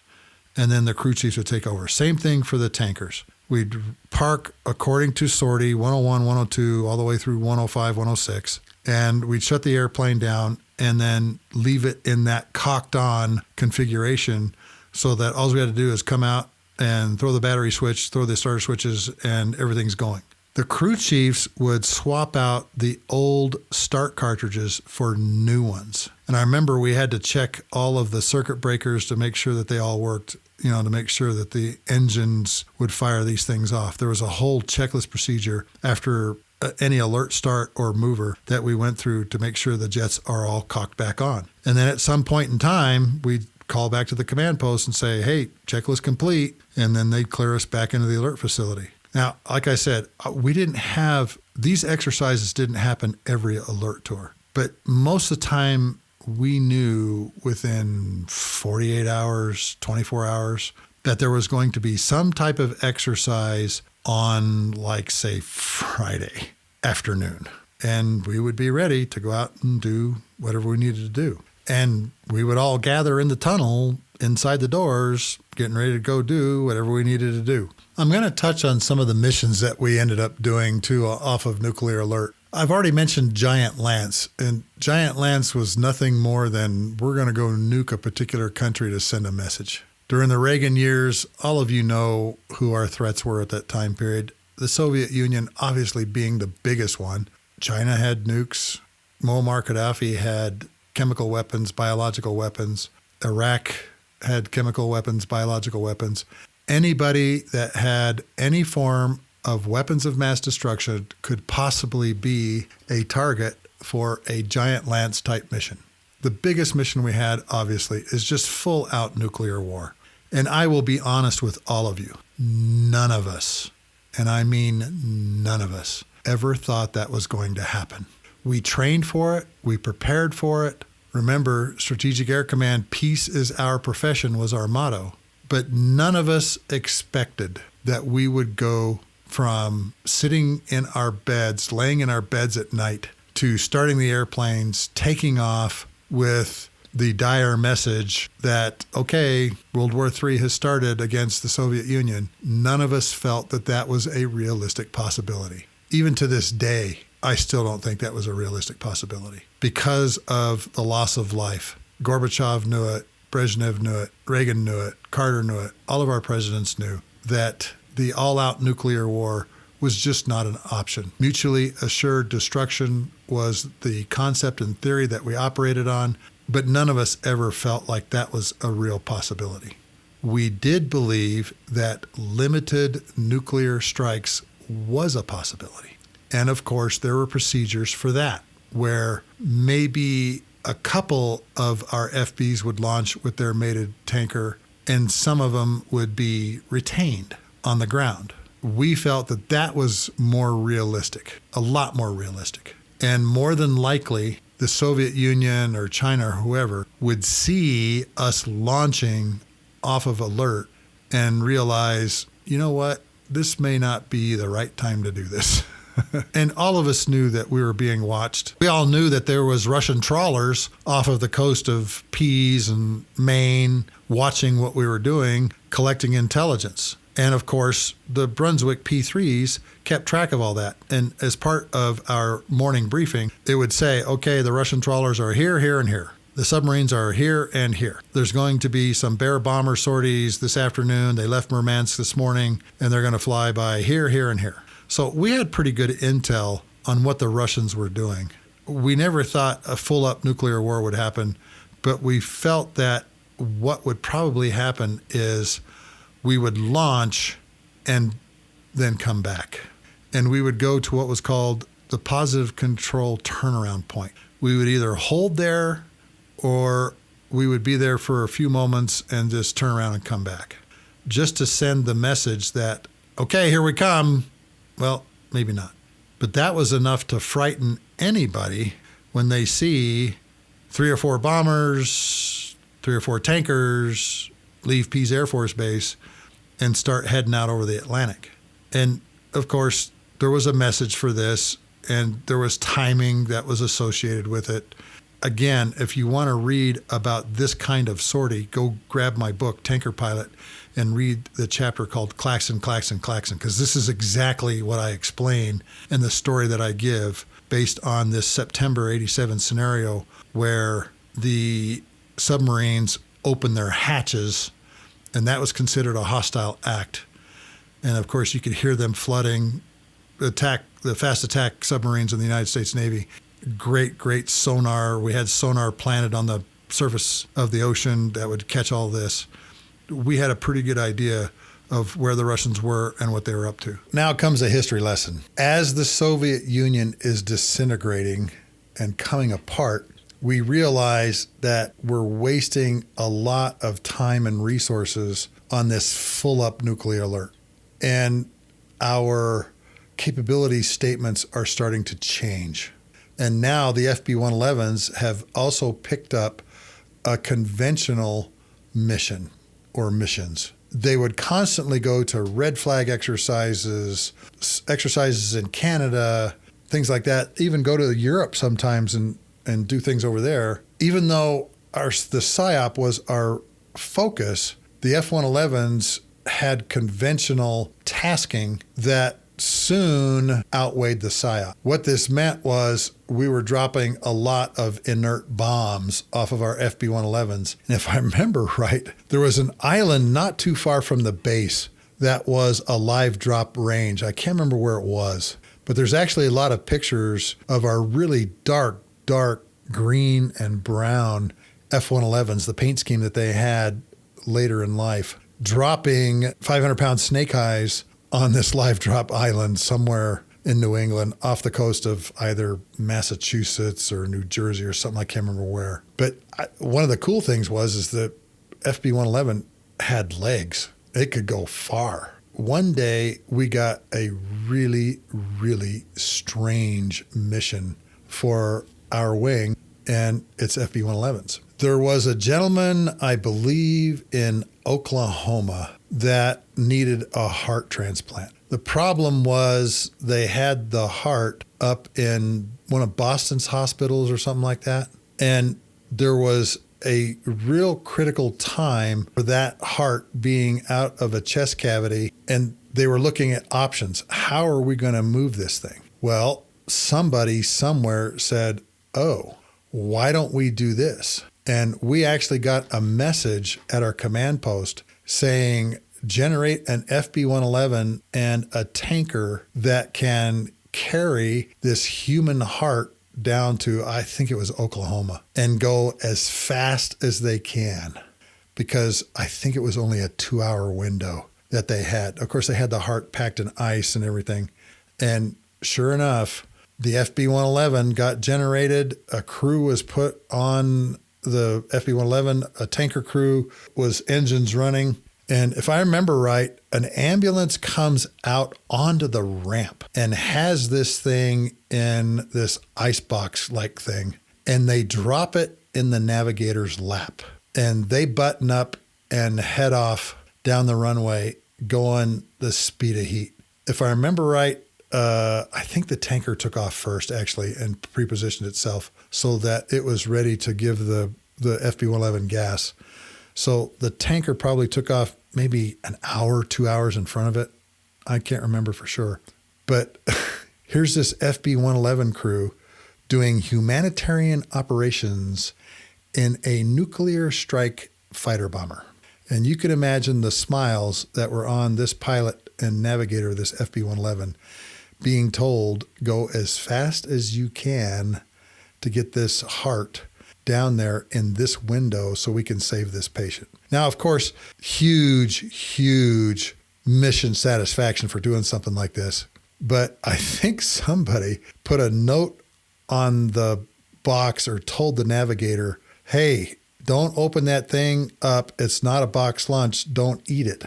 and then the crew chiefs would take over. Same thing for the tankers. We'd park according to sortie, 101, 102, all the way through 105, 106, and we'd shut the airplane down and then leave it in that cocked-on configuration so that all we had to do is come out and throw the battery switch, throw the starter switches, and everything's going. The crew chiefs would swap out the old start cartridges for new ones. And I remember we had to check all of the circuit breakers to make sure that they all worked, to make sure that the engines would fire these things off. There was a whole checklist procedure after any alert start or mover that we went through to make sure the jets are all cocked back on. And then at some point in time, we'd call back to the command post and say, hey, checklist complete. And then they'd clear us back into the alert facility. Now, like I said, these exercises didn't happen every alert tour. But most of the time, we knew within 48 hours, 24 hours, that there was going to be some type of exercise on, like, say, Friday afternoon. And we would be ready to go out and do whatever we needed to do. And we would all gather in the tunnel inside the doors, getting ready to go do whatever we needed to do. I'm going to touch on some of the missions that we ended up doing, too, off of Nuclear Alert. I've already mentioned Giant Lance, and Giant Lance was nothing more than we're going to go nuke a particular country to send a message. During the Reagan years, all of you know who our threats were at that time period. The Soviet Union obviously being the biggest one. China had nukes. Muammar Gaddafi had chemical weapons, biological weapons. Iraq had chemical weapons, biological weapons. Anybody that had any form of weapons of mass destruction could possibly be a target for a Giant Lance type mission. The biggest mission we had, obviously, is just full out nuclear war. And I will be honest with all of you. None of us, and I mean none of us, ever thought that was going to happen. We trained for it. We prepared for it. Remember, Strategic Air Command, peace is our profession, was our motto. But none of us expected that we would go from sitting in our beds, laying in our beds at night, to starting the airplanes, taking off with the dire message that, okay, World War III has started against the Soviet Union. None of us felt that that was a realistic possibility. Even to this day, I still don't think that was a realistic possibility because of the loss of life. Gorbachev knew it, Brezhnev knew it, Reagan knew it, Carter knew it. All of our presidents knew that the all-out nuclear war was just not an option. Mutually assured destruction was the concept and theory that we operated on, but none of us ever felt like that was a real possibility. We did believe that limited nuclear strikes was a possibility. And of course, there were procedures for that, where maybe a couple of our FBs would launch with their mated tanker, and some of them would be retained on the ground. We felt that that was more realistic, a lot more realistic. And more than likely, the Soviet Union or China or whoever would see us launching off of alert and realize, you know what, this may not be the right time to do this. And all of us knew that we were being watched. We all knew that there was Russian trawlers off of the coast of Pease and Maine watching what we were doing, collecting intelligence. And of course, the Brunswick P3s kept track of all that. And as part of our morning briefing, it would say, okay, the Russian trawlers are here, here, and here. The submarines are here and here. There's going to be some Bear bomber sorties this afternoon. They left Murmansk this morning, and they're going to fly by here, here, and here. So we had pretty good intel on what the Russians were doing. We never thought a full-up nuclear war would happen, but we felt that what would probably happen is we would launch and then come back. And we would go to what was called the positive control turnaround point. We would either hold there or we would be there for a few moments and just turn around and come back. just to send the message that, okay, here we come. Well, maybe not. But that was enough to frighten anybody when they see 3 or 4 bombers, 3 or 4 tankers leave Pease Air Force Base and start heading out over the Atlantic. And of course, there was a message for this, and there was timing that was associated with it. Again, if you want to read about this kind of sortie, go grab my book, Tanker Pilot, and read the chapter called Klaxon, Klaxon, Klaxon, because this is exactly what I explain in the story that I give based on this September 87 scenario where the submarines opened their hatches, and that was considered a hostile act. And of course, you could hear them flooding the fast attack submarines in the United States Navy. Great sonar. We had sonar planted on the surface of the ocean that would catch all this. We had a pretty good idea of where the Russians were and what they were up to. Now comes a history lesson. As the Soviet Union is disintegrating and coming apart, we realize that we're wasting a lot of time and resources on this full-up nuclear alert. And our capability statements are starting to change. And now the FB-111s have also picked up a conventional mission or missions. They would constantly go to red flag exercises in Canada, things like that, even go to Europe sometimes and do things over there. Even though the SIOP was our focus, the F-111s had conventional tasking that soon outweighed the SIOP. What this meant was we were dropping a lot of inert bombs off of our FB-111s. And if I remember right, there was an island not too far from the base that was a live drop range. I can't remember where it was, but there's actually a lot of pictures of our really dark green and brown F-111s, the paint scheme that they had later in life, dropping 500-pound snake eyes on this live drop island somewhere in New England off the coast of either Massachusetts or New Jersey or something. I can't remember where. But one of the cool things is the FB-111 had legs. It could go far. One day we got a really strange mission for our wing and its FB-111s. There was a gentleman, I believe, in Oklahoma that needed a heart transplant. The problem was they had the heart up in one of Boston's hospitals or something like that. And there was a real critical time for that heart being out of a chest cavity. And they were looking at options. How are we going to move this thing? Well, somebody somewhere said, oh, why don't we do this? And we actually got a message at our command post saying, generate an FB-111 and a tanker that can carry this human heart down to, I think it was Oklahoma, and go as fast as they can, because I think it was only a 2-hour window that they had. Of course, they had the heart packed in ice and everything. And sure enough, the FB-111 got generated. A crew was put on the FB-111. A tanker crew was engines running. And if I remember right, an ambulance comes out onto the ramp and has this thing in this icebox-like thing, and they drop it in the navigator's lap. And they button up and head off down the runway going the speed of heat. If I remember right, I think the tanker took off first, actually, and prepositioned itself so that it was ready to give the FB-111 gas. So the tanker probably took off maybe an hour, 2 hours in front of it. I can't remember for sure. But here's this FB-111 crew doing humanitarian operations in a nuclear strike fighter bomber. And you can imagine the smiles that were on this pilot and navigator of this FB-111 being told, go as fast as you can to get this heart down there in this window so we can save this patient. Now, of course, huge mission satisfaction for doing something like this. But I think somebody put a note on the box or told the navigator, hey, don't open that thing up. It's not a box lunch. Don't eat it.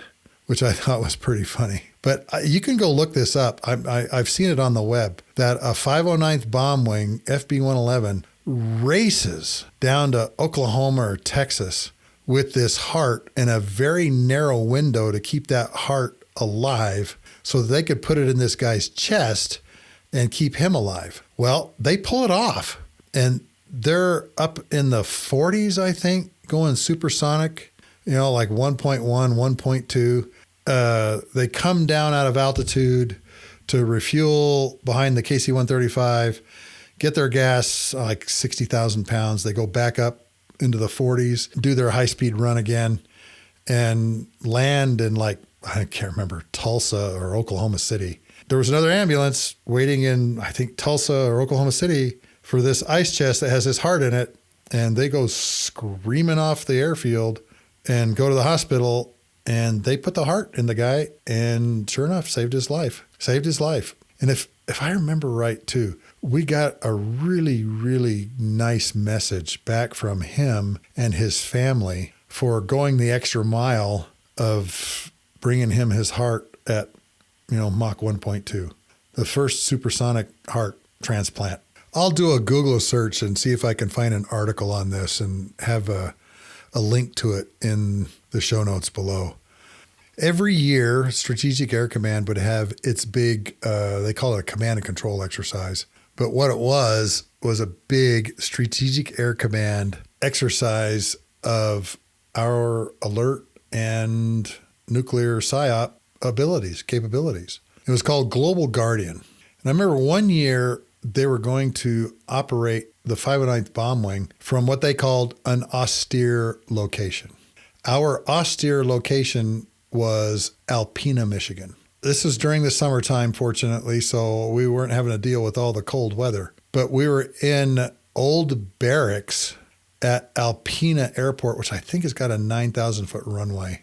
which I thought was pretty funny. But you can go look this up. I've seen it on the web, that a 509th Bomb Wing FB-111 races down to Oklahoma or Texas with this heart in a very narrow window to keep that heart alive so that they could put it in this guy's chest and keep him alive. Well, they pull it off, and they're up in the 40s, I think, going supersonic, like 1.1, 1.2. They come down out of altitude to refuel behind the KC-135, get their gas, like 60,000 pounds. They go back up into the 40s, do their high-speed run again, and land in I can't remember, Tulsa or Oklahoma City. There was another ambulance waiting in, I think, Tulsa or Oklahoma City for this ice chest that has this heart in it, and they go screaming off the airfield and go to the hospital, and they put the heart in the guy, and sure enough, saved his life. And if I remember right, too, we got a really, really nice message back from him and his family for going the extra mile of bringing him his heart at, Mach 1.2, the first supersonic heart transplant. I'll do a Google search and see if I can find an article on this and have a link to it in the show notes below. Every year, Strategic Air Command would have its big, they call it a command and control exercise. But what it was a big Strategic Air Command exercise of our alert and nuclear SIOP capabilities. It was called Global Guardian. And I remember one year they were going to operate the 509th Bomb Wing from what they called an austere location. Our austere location was Alpena, Michigan. This was during the summertime, fortunately, so we weren't having to deal with all the cold weather. But we were in old barracks at Alpena Airport, which I think has got a 9,000-foot runway.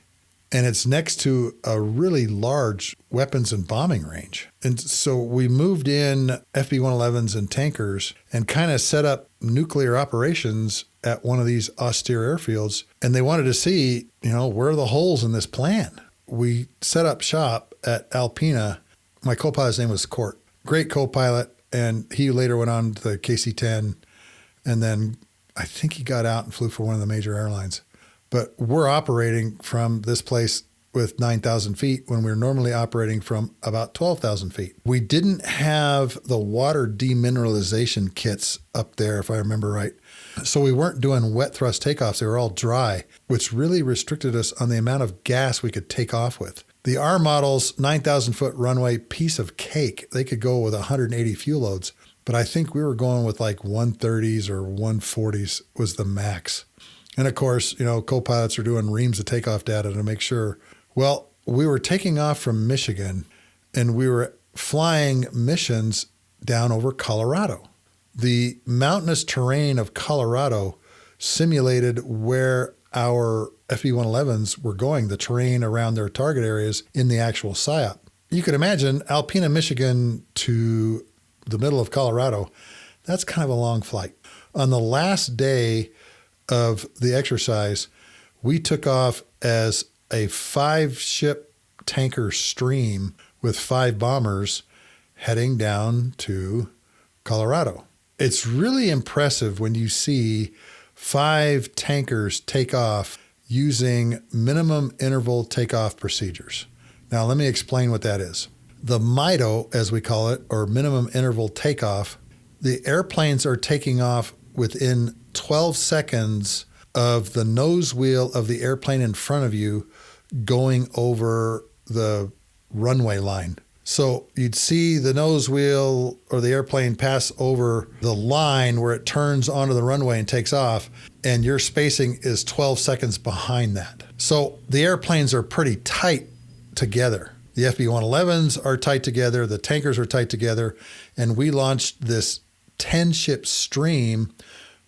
And it's next to a really large weapons and bombing range. And so we moved in FB-111s and tankers and kind of set up nuclear operations at one of these austere airfields. And they wanted to see, where are the holes in this plan? We set up shop at Alpena. My co-pilot's name was Court. Great co-pilot. And he later went on to the KC-10. And then I think he got out and flew for one of the major airlines. But we're operating from this place with 9,000 feet when we're normally operating from about 12,000 feet. We didn't have the water demineralization kits up there, if I remember right. So we weren't doing wet thrust takeoffs. They were all dry, which really restricted us on the amount of gas we could take off with. The R model's 9,000-foot runway, piece of cake. They could go with 180 fuel loads. But I think we were going with 130s or 140s was the max. And of course, co-pilots are doing reams of takeoff data to make sure. Well, we were taking off from Michigan and we were flying missions down over Colorado. The mountainous terrain of Colorado simulated where our FB-111s were going, the terrain around their target areas in the actual SIOP. You could imagine Alpena, Michigan to the middle of Colorado. That's kind of a long flight. On the last day of the exercise, we took off as a 5-ship tanker stream with 5 bombers heading down to Colorado. It's really impressive when you see 5 tankers take off using minimum interval takeoff procedures. Now, let me explain what that is. The MITO, as we call it, or minimum interval takeoff, the airplanes are taking off within 12 seconds of the nose wheel of the airplane in front of you going over the runway line. So you'd see the nose wheel or the airplane pass over the line where it turns onto the runway and takes off, and your spacing is 12 seconds behind that. So the airplanes are pretty tight together. The FB-111s are tight together, the tankers are tight together, and we launched this 10-ship stream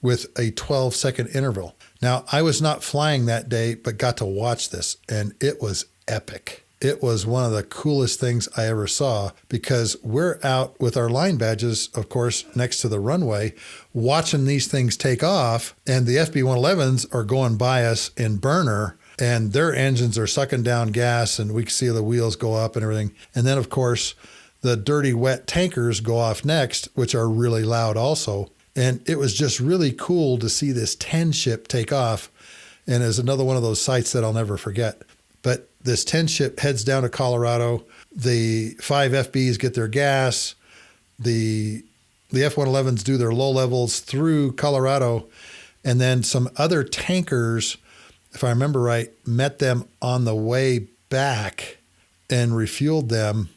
with a 12-second interval. Now, I was not flying that day, but got to watch this, and it was epic. It was one of the coolest things I ever saw because we're out with our line badges, of course, next to the runway, watching these things take off, and the FB-111s are going by us in burner, and their engines are sucking down gas, and we can see the wheels go up and everything. And then, of course, the dirty, wet tankers go off next, which are really loud also. And it was just really cool to see this 10 ship take off. And is another one of those sights that I'll never forget. But this 10 ship heads down to Colorado. The 5 FBs get their gas. The F-111s do their low levels through Colorado. And then some other tankers, if I remember right, met them on the way back and refueled them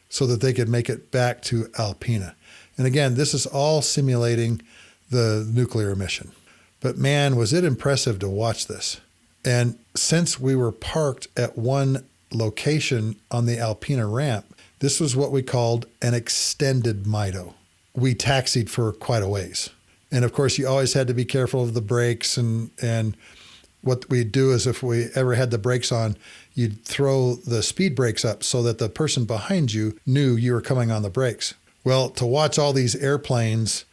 so that they could make it back to Alpena. And again, this is all simulating the nuclear mission. But man, was it impressive to watch this. And since we were parked at one location on the Alpena ramp, this was what we called an extended MITO. We taxied for quite a ways. And of course, you always had to be careful of the brakes. And what we'd do is if we ever had the brakes on, you'd throw the speed brakes up so that the person behind you knew you were coming on the brakes. Well, to watch all these airplanes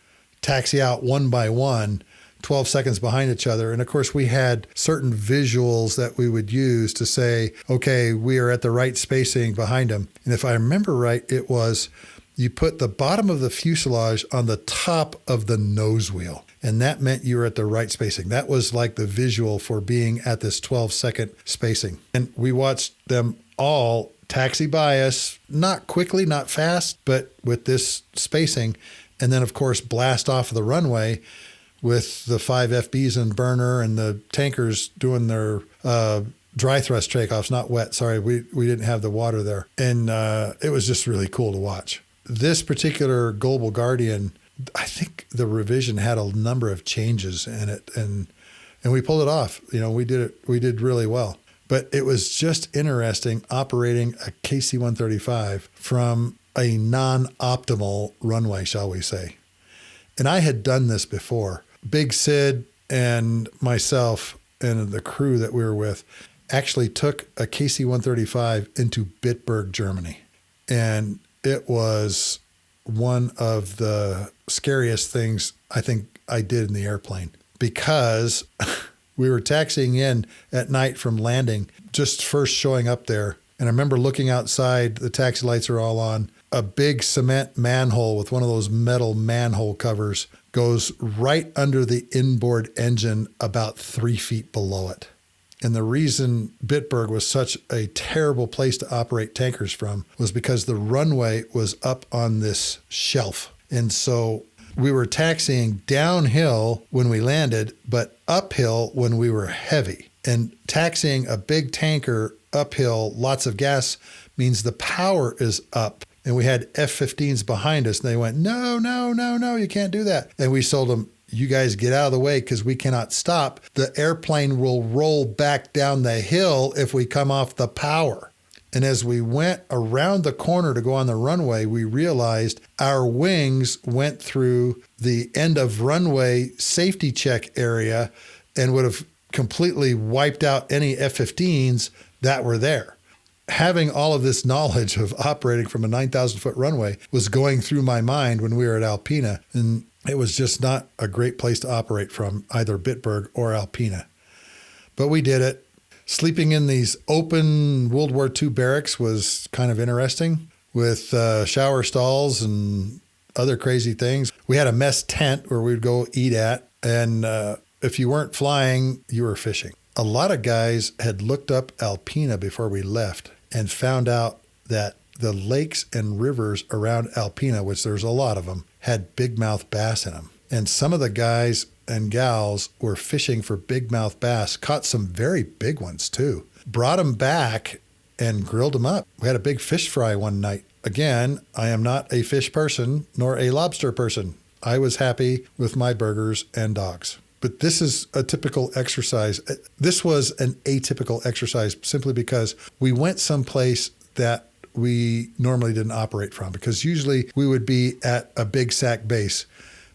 taxi out one by one, 12 seconds behind each other. And of course, we had certain visuals that we would use to say, okay, we are at the right spacing behind them. And if I remember right, it was you put the bottom of the fuselage on the top of the nose wheel. And that meant you were at the right spacing. That was like the visual for being at this 12-second spacing. And we watched them all taxi by us, not quickly, not fast, but with this spacing. And then, of course, blast off of the runway with the 5 FBs and burner and the tankers doing their dry thrust takeoffs, not wet. Sorry, we didn't have the water there. And it was just really cool to watch. This particular Global Guardian, I think the revision had a number of changes in it, and we pulled it off. You know, we did really well. But it was just interesting operating a KC-135 from a non-optimal runway, shall we say. And I had done this before. Big Sid and myself and the crew that we were with actually took a KC-135 into Bitburg, Germany. And it was one of the scariest things I think I did in the airplane, because we were taxiing in at night from landing, just first showing up there. And I remember looking outside, the taxi lights are all on. A big cement manhole with one of those metal manhole covers goes right under the inboard engine about 3 feet below it. And the reason Bitburg was such a terrible place to operate tankers from was because the runway was up on this shelf. And so we were taxiing downhill when we landed, but uphill when we were heavy. And taxiing a big tanker uphill, lots of gas, means the power is up. And we had F-15s behind us, and they went, no, you can't do that. And we told them, you guys get out of the way because we cannot stop. The airplane will roll back down the hill if we come off the power. And as we went around the corner to go on the runway, we realized our wings went through the end of runway safety check area and would have completely wiped out any F-15s that were there. Having all of this knowledge of operating from a 9,000-foot runway was going through my mind when we were at Alpena, and it was just not a great place to operate from, either Bitburg or Alpena. But we did it. Sleeping in these open World War II barracks was kind of interesting, with shower stalls and other crazy things. We had a mess tent where we'd go eat at, and if you weren't flying, you were fishing. A lot of guys had looked up Alpena before we left and found out that the lakes and rivers around Alpena, which there's a lot of them, had bigmouth bass in them. And some of the guys and gals were fishing for bigmouth bass, caught some very big ones too, brought them back and grilled them up. We had a big fish fry one night. Again, I am not a fish person nor a lobster person. I was happy with my burgers and dogs. But this is a typical exercise. This was an atypical exercise simply because we went someplace that we normally didn't operate from, because usually we would be at a big SAC base.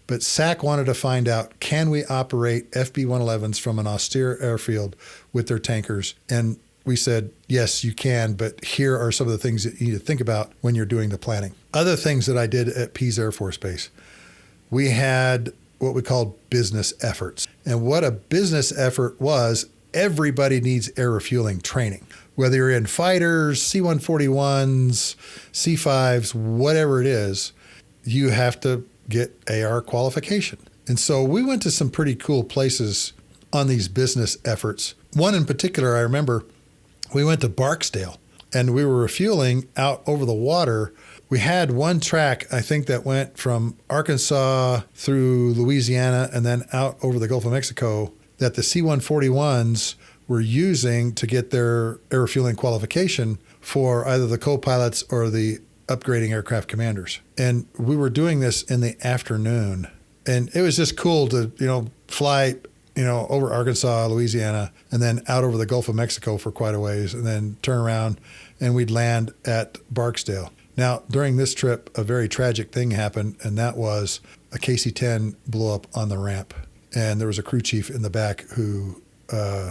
But SAC wanted to find out, can we operate FB-111s from an austere airfield with their tankers? And we said, yes, you can, but here are some of the things that you need to think about when you're doing the planning. Other things that I did at Pease Air Force Base. We had what we called business efforts. And what a business effort was, everybody needs air refueling training. Whether you're in fighters, C-141s, C-5s, whatever it is, you have to get AR qualification. And so we went to some pretty cool places on these business efforts. One in particular, I remember, we went to Barksdale and we were refueling out over the water. We had one track, I think, that went from Arkansas through Louisiana and then out over the Gulf of Mexico that the C-141s were using to get their air refueling qualification for either the co-pilots or the upgrading aircraft commanders. And we were doing this in the afternoon. And it was just cool to, fly, over Arkansas, Louisiana, and then out over the Gulf of Mexico for quite a ways, and then turn around and we'd land at Barksdale. Now, during this trip, a very tragic thing happened, and that was a KC-10 blew up on the ramp. And there was a crew chief in the back who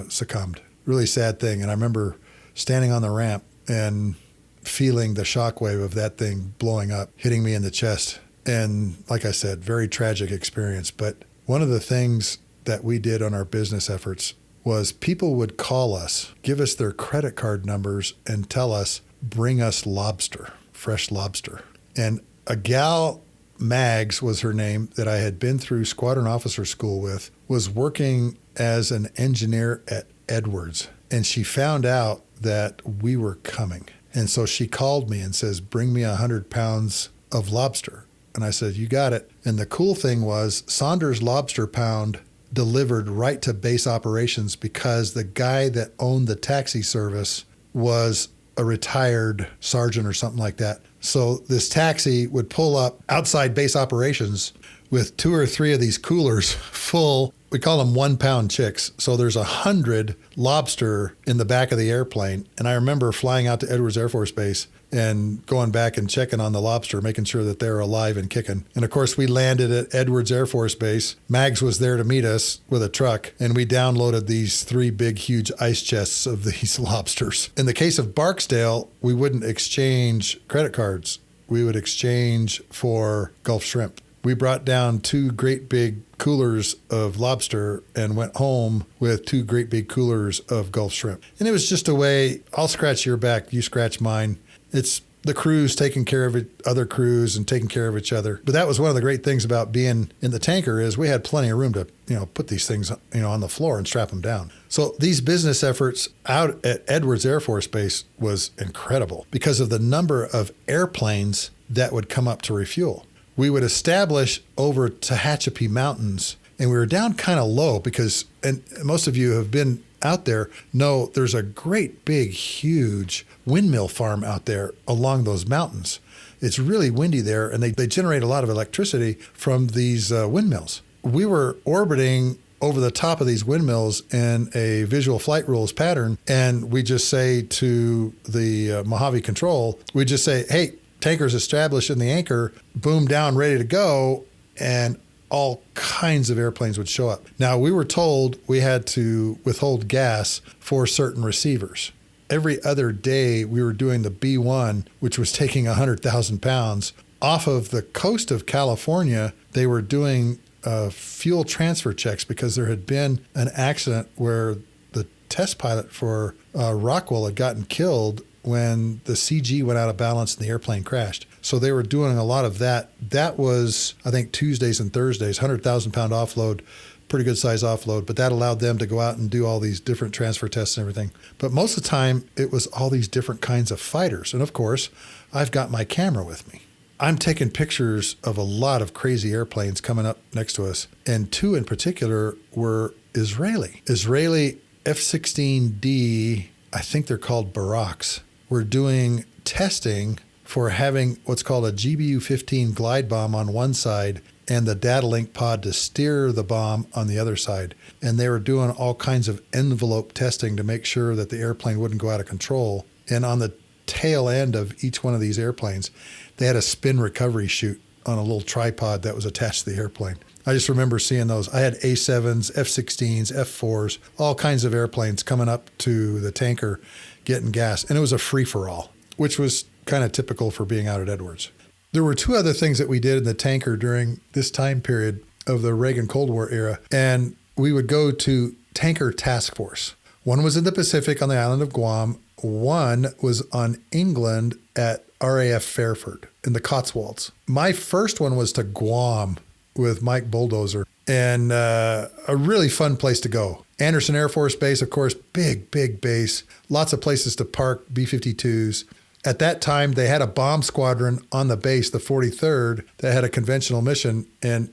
succumbed. Really sad thing. And I remember standing on the ramp and feeling the shockwave of that thing blowing up, hitting me in the chest. And like I said, very tragic experience. But one of the things that we did on our business efforts was people would call us, give us their credit card numbers, and tell us, bring us lobster, fresh lobster. And a gal, Mags was her name, that I had been through squadron officer school with, was working as an engineer at Edwards. And she found out that we were coming. And so she called me and says, bring me 100 pounds of lobster. And I said, you got it. And the cool thing was Saunders Lobster Pound delivered right to base operations because the guy that owned the taxi service was a retired sergeant or something like that. So this taxi would pull up outside base operations with 2 or 3 of these coolers full. We call them 1-pound chicks. So there's 100 lobster in the back of the airplane. And I remember flying out to Edwards Air Force Base and going back and checking on the lobster, making sure that they're alive and kicking. And of course, we landed at Edwards Air Force Base. Mags was there to meet us with a truck, and we downloaded these 3 big, huge ice chests of these lobsters. In the case of Barksdale, we wouldn't exchange credit cards. We would exchange for Gulf shrimp. We brought down 2 great big coolers of lobster and went home with 2 great big coolers of Gulf shrimp. And it was just a way, I'll scratch your back, you scratch mine. It's the crews taking care of other crews and taking care of each other. But that was one of the great things about being in the tanker is we had plenty of room to, put these things, on the floor and strap them down. So these business efforts out at Edwards Air Force Base was incredible because of the number of airplanes that would come up to refuel. We would establish over Tehachapi Mountains, and we were down kind of low because, and most of you have been out there, know there's a great big, huge windmill farm out there along those mountains. It's really windy there, and they generate a lot of electricity from these windmills. We were orbiting over the top of these windmills in a visual flight rules pattern, and we just say to the Mojave control, we just say, hey, tanker's established in the anchor, boom down, ready to go, and all kinds of airplanes would show up. Now, we were told we had to withhold gas for certain receivers. Every other day, we were doing the B-1, which was taking 100,000 pounds. Off of the coast of California, they were doing fuel transfer checks because there had been an accident where the test pilot for Rockwell had gotten killed when the CG went out of balance and the airplane crashed. So they were doing a lot of that. That was, I think, Tuesdays and Thursdays, 100,000 pound offload, pretty good size offload, but that allowed them to go out and do all these different transfer tests and everything. But most of the time, it was all these different kinds of fighters. And of course, I've got my camera with me. I'm taking pictures of a lot of crazy airplanes coming up next to us. And 2 in particular were Israeli F-16D, I think they're called Baraks. We're doing testing for having what's called a GBU-15 glide bomb on one side and the data link pod to steer the bomb on the other side. And they were doing all kinds of envelope testing to make sure that the airplane wouldn't go out of control. And on the tail end of each one of these airplanes, they had a spin recovery chute on a little tripod that was attached to the airplane. I just remember seeing those. I had A-7s, F-16s, F-4s, all kinds of airplanes coming up to the tanker getting gas. And it was a free-for-all, which was kind of typical for being out at Edwards. There were 2 other things that we did in the tanker during this time period of the Reagan Cold War era. And we would go to Tanker Task Force. One was in the Pacific on the island of Guam. One was on England at RAF Fairford in the Cotswolds. My first one was to Guam with Mike Bulldozer, and a really fun place to go. Anderson Air Force Base, of course, big base, lots of places to park B-52s. At that time, they had a bomb squadron on the base, the 43rd, that had a conventional mission. And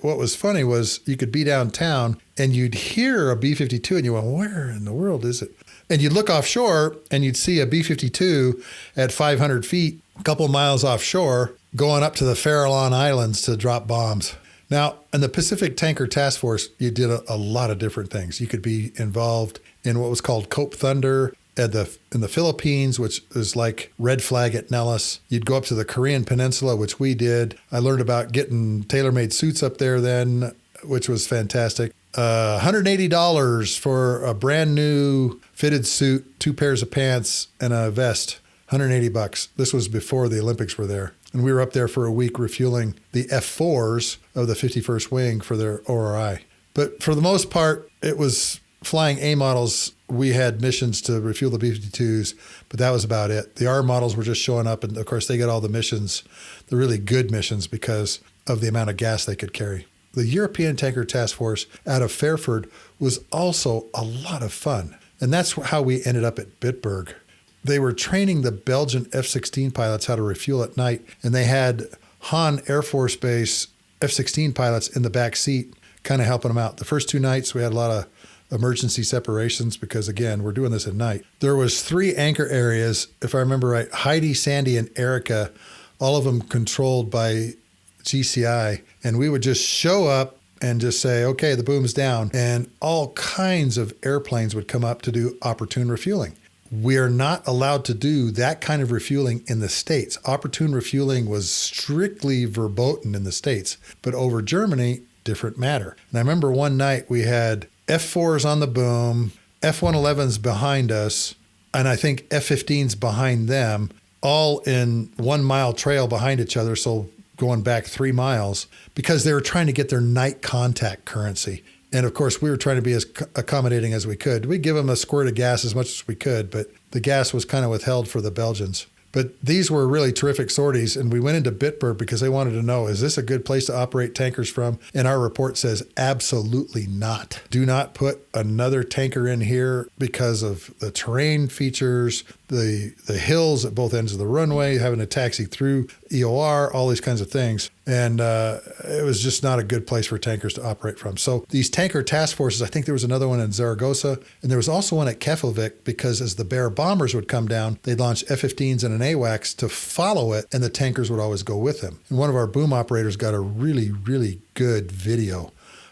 what was funny was you could be downtown and you'd hear a B-52 and you went, where in the world is it? And you'd look offshore and you'd see a B-52 at 500 feet, a couple miles offshore, going up to the Farallon Islands to drop bombs. Now, in the Pacific Tanker Task Force, you did a lot of different things. You could be involved in what was called Cope Thunder in the Philippines, which is like Red Flag at Nellis. You'd go up to the Korean Peninsula, which we did. I learned about getting tailor-made suits up there then, which was fantastic. $180 for a brand new fitted suit, 2 pairs of pants, and a vest. $180. This was before the Olympics were there. And we were up there for a week refueling the F4s of the 51st Wing for their ORI. But for the most part, it was flying A models. We had missions to refuel the B-52s, but that was about it. The R models were just showing up, and of course they got all the missions, the really good missions, because of the amount of gas they could carry. The European Tanker Task Force out of Fairford was also a lot of fun, and that's how we ended up at Bitburg. They were training the Belgian F-16 pilots how to refuel at night, and they had Hahn Air Force Base F-16 pilots in the back seat kind of helping them out. The first 2 nights, we had a lot of emergency separations because, again, we're doing this at night. There was 3 anchor areas, if I remember right, Heidi, Sandy, and Erica, all of them controlled by GCI. And we would just show up and just say, okay, the boom's down. And all kinds of airplanes would come up to do opportune refueling. We are not allowed to do that kind of refueling in the States. Opportune refueling was strictly verboten in the States. But over Germany, different matter. And I remember one night we had F4s on the boom, F-111s behind us, and I think F-15s behind them, all in 1 mile trail behind each other, so going back 3 miles, because they were trying to get their night contact currency. And of course, we were trying to be as accommodating as we could. We'd give them a squirt of gas as much as we could, but the gas was kind of withheld for the Belgians. But these were really terrific sorties, and we went into Bitburg because they wanted to know, is this a good place to operate tankers from? And our report says, absolutely not. Do not put another tanker in here because of the terrain features, the hills at both ends of the runway, having to taxi through EOR, all these kinds of things. And it was just not a good place for tankers to operate from. So these tanker task forces, I think there was another one in Zaragoza, and there was also one at Keflavik, because as the Bear bombers would come down, they'd launch F-15s and an AWACS to follow it, and the tankers would always go with them. And one of our boom operators got a really, really good video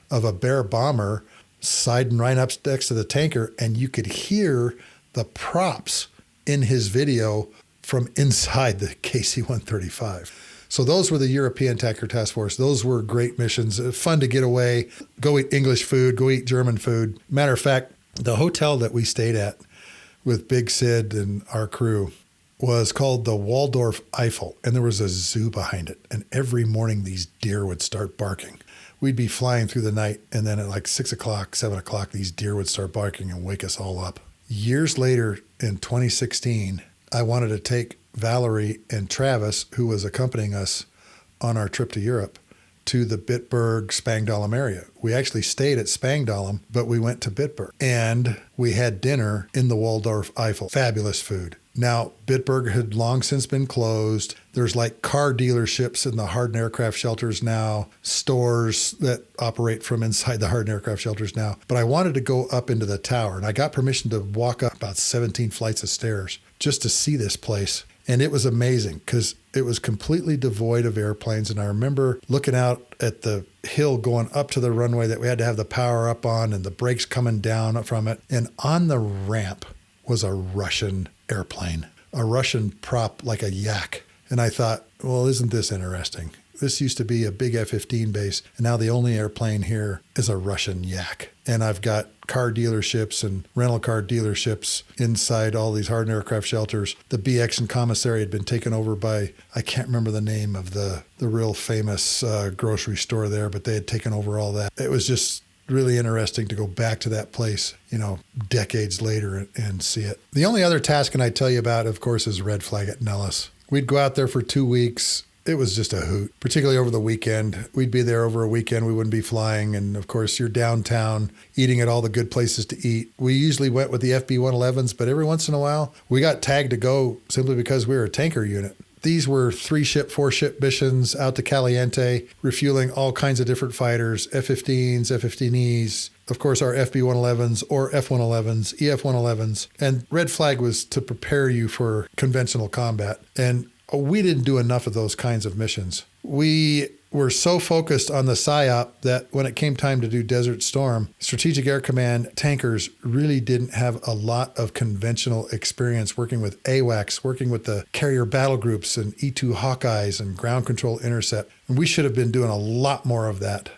of a Bear bomber siding right up next to the tanker, and you could hear the props in his video from inside the KC-135. So those were the European Tanker Task Force. Those were great missions. Fun to get away, go eat English food, go eat German food. Matter of fact, the hotel that we stayed at with Big Sid and our crew was called the Waldorf Eiffel, and there was a zoo behind it. And every morning these deer would start barking. We'd be flying through the night, and then at like 6 o'clock, 7 o'clock, these deer would start barking and wake us all up. Years later, in 2016, I wanted to take Valerie and Travis, who was accompanying us on our trip to Europe, to the Bitburg Spangdahlem area. We actually stayed at Spangdahlem, but we went to Bitburg. And we had dinner in the Waldorf Eiffel. Fabulous food. Now, Bitburg had long since been closed. There's like car dealerships in the hardened aircraft shelters now, stores that operate from inside the hardened aircraft shelters now. But I wanted to go up into the tower, and I got permission to walk up about 17 flights of stairs just to see this place. And it was amazing because it was completely devoid of airplanes. And I remember looking out at the hill going up to the runway that we had to have the power up on and the brakes coming down from it. And on the ramp was a Russian airplane, a Russian prop like a yak. And I thought, well, isn't this interesting? This used to be a big F-15 base, and now the only airplane here is a Russian yak. And I've got car dealerships and rental car dealerships inside all these hardened aircraft shelters. The BX and commissary had been taken over by, I can't remember the name of the real famous grocery store there, but they had taken over all that. It was just really interesting to go back to that place, decades later and see it. The only other task I tell you about, of course, is red flag at Nellis. We'd go out there for 2 weeks. It was just a hoot, particularly over the weekend. We'd be there over a weekend. We wouldn't be flying. And of course, you're downtown eating at all the good places to eat. We usually went with the FB-111s, but every once in a while, we got tagged to go simply because we were a tanker unit. These were 3-ship, 4-ship missions out to Caliente, refueling all kinds of different fighters, F-15s, F-15Es, of course, our FB-111s or F-111s, EF-111s. And red flag was to prepare you for conventional combat. And we didn't do enough of those kinds of missions. We were so focused on the SIOP that when it came time to do Desert Storm, Strategic Air Command tankers really didn't have a lot of conventional experience working with AWACS, working with the carrier battle groups and E-2 Hawkeyes and ground control intercept. And we should have been doing a lot more of that.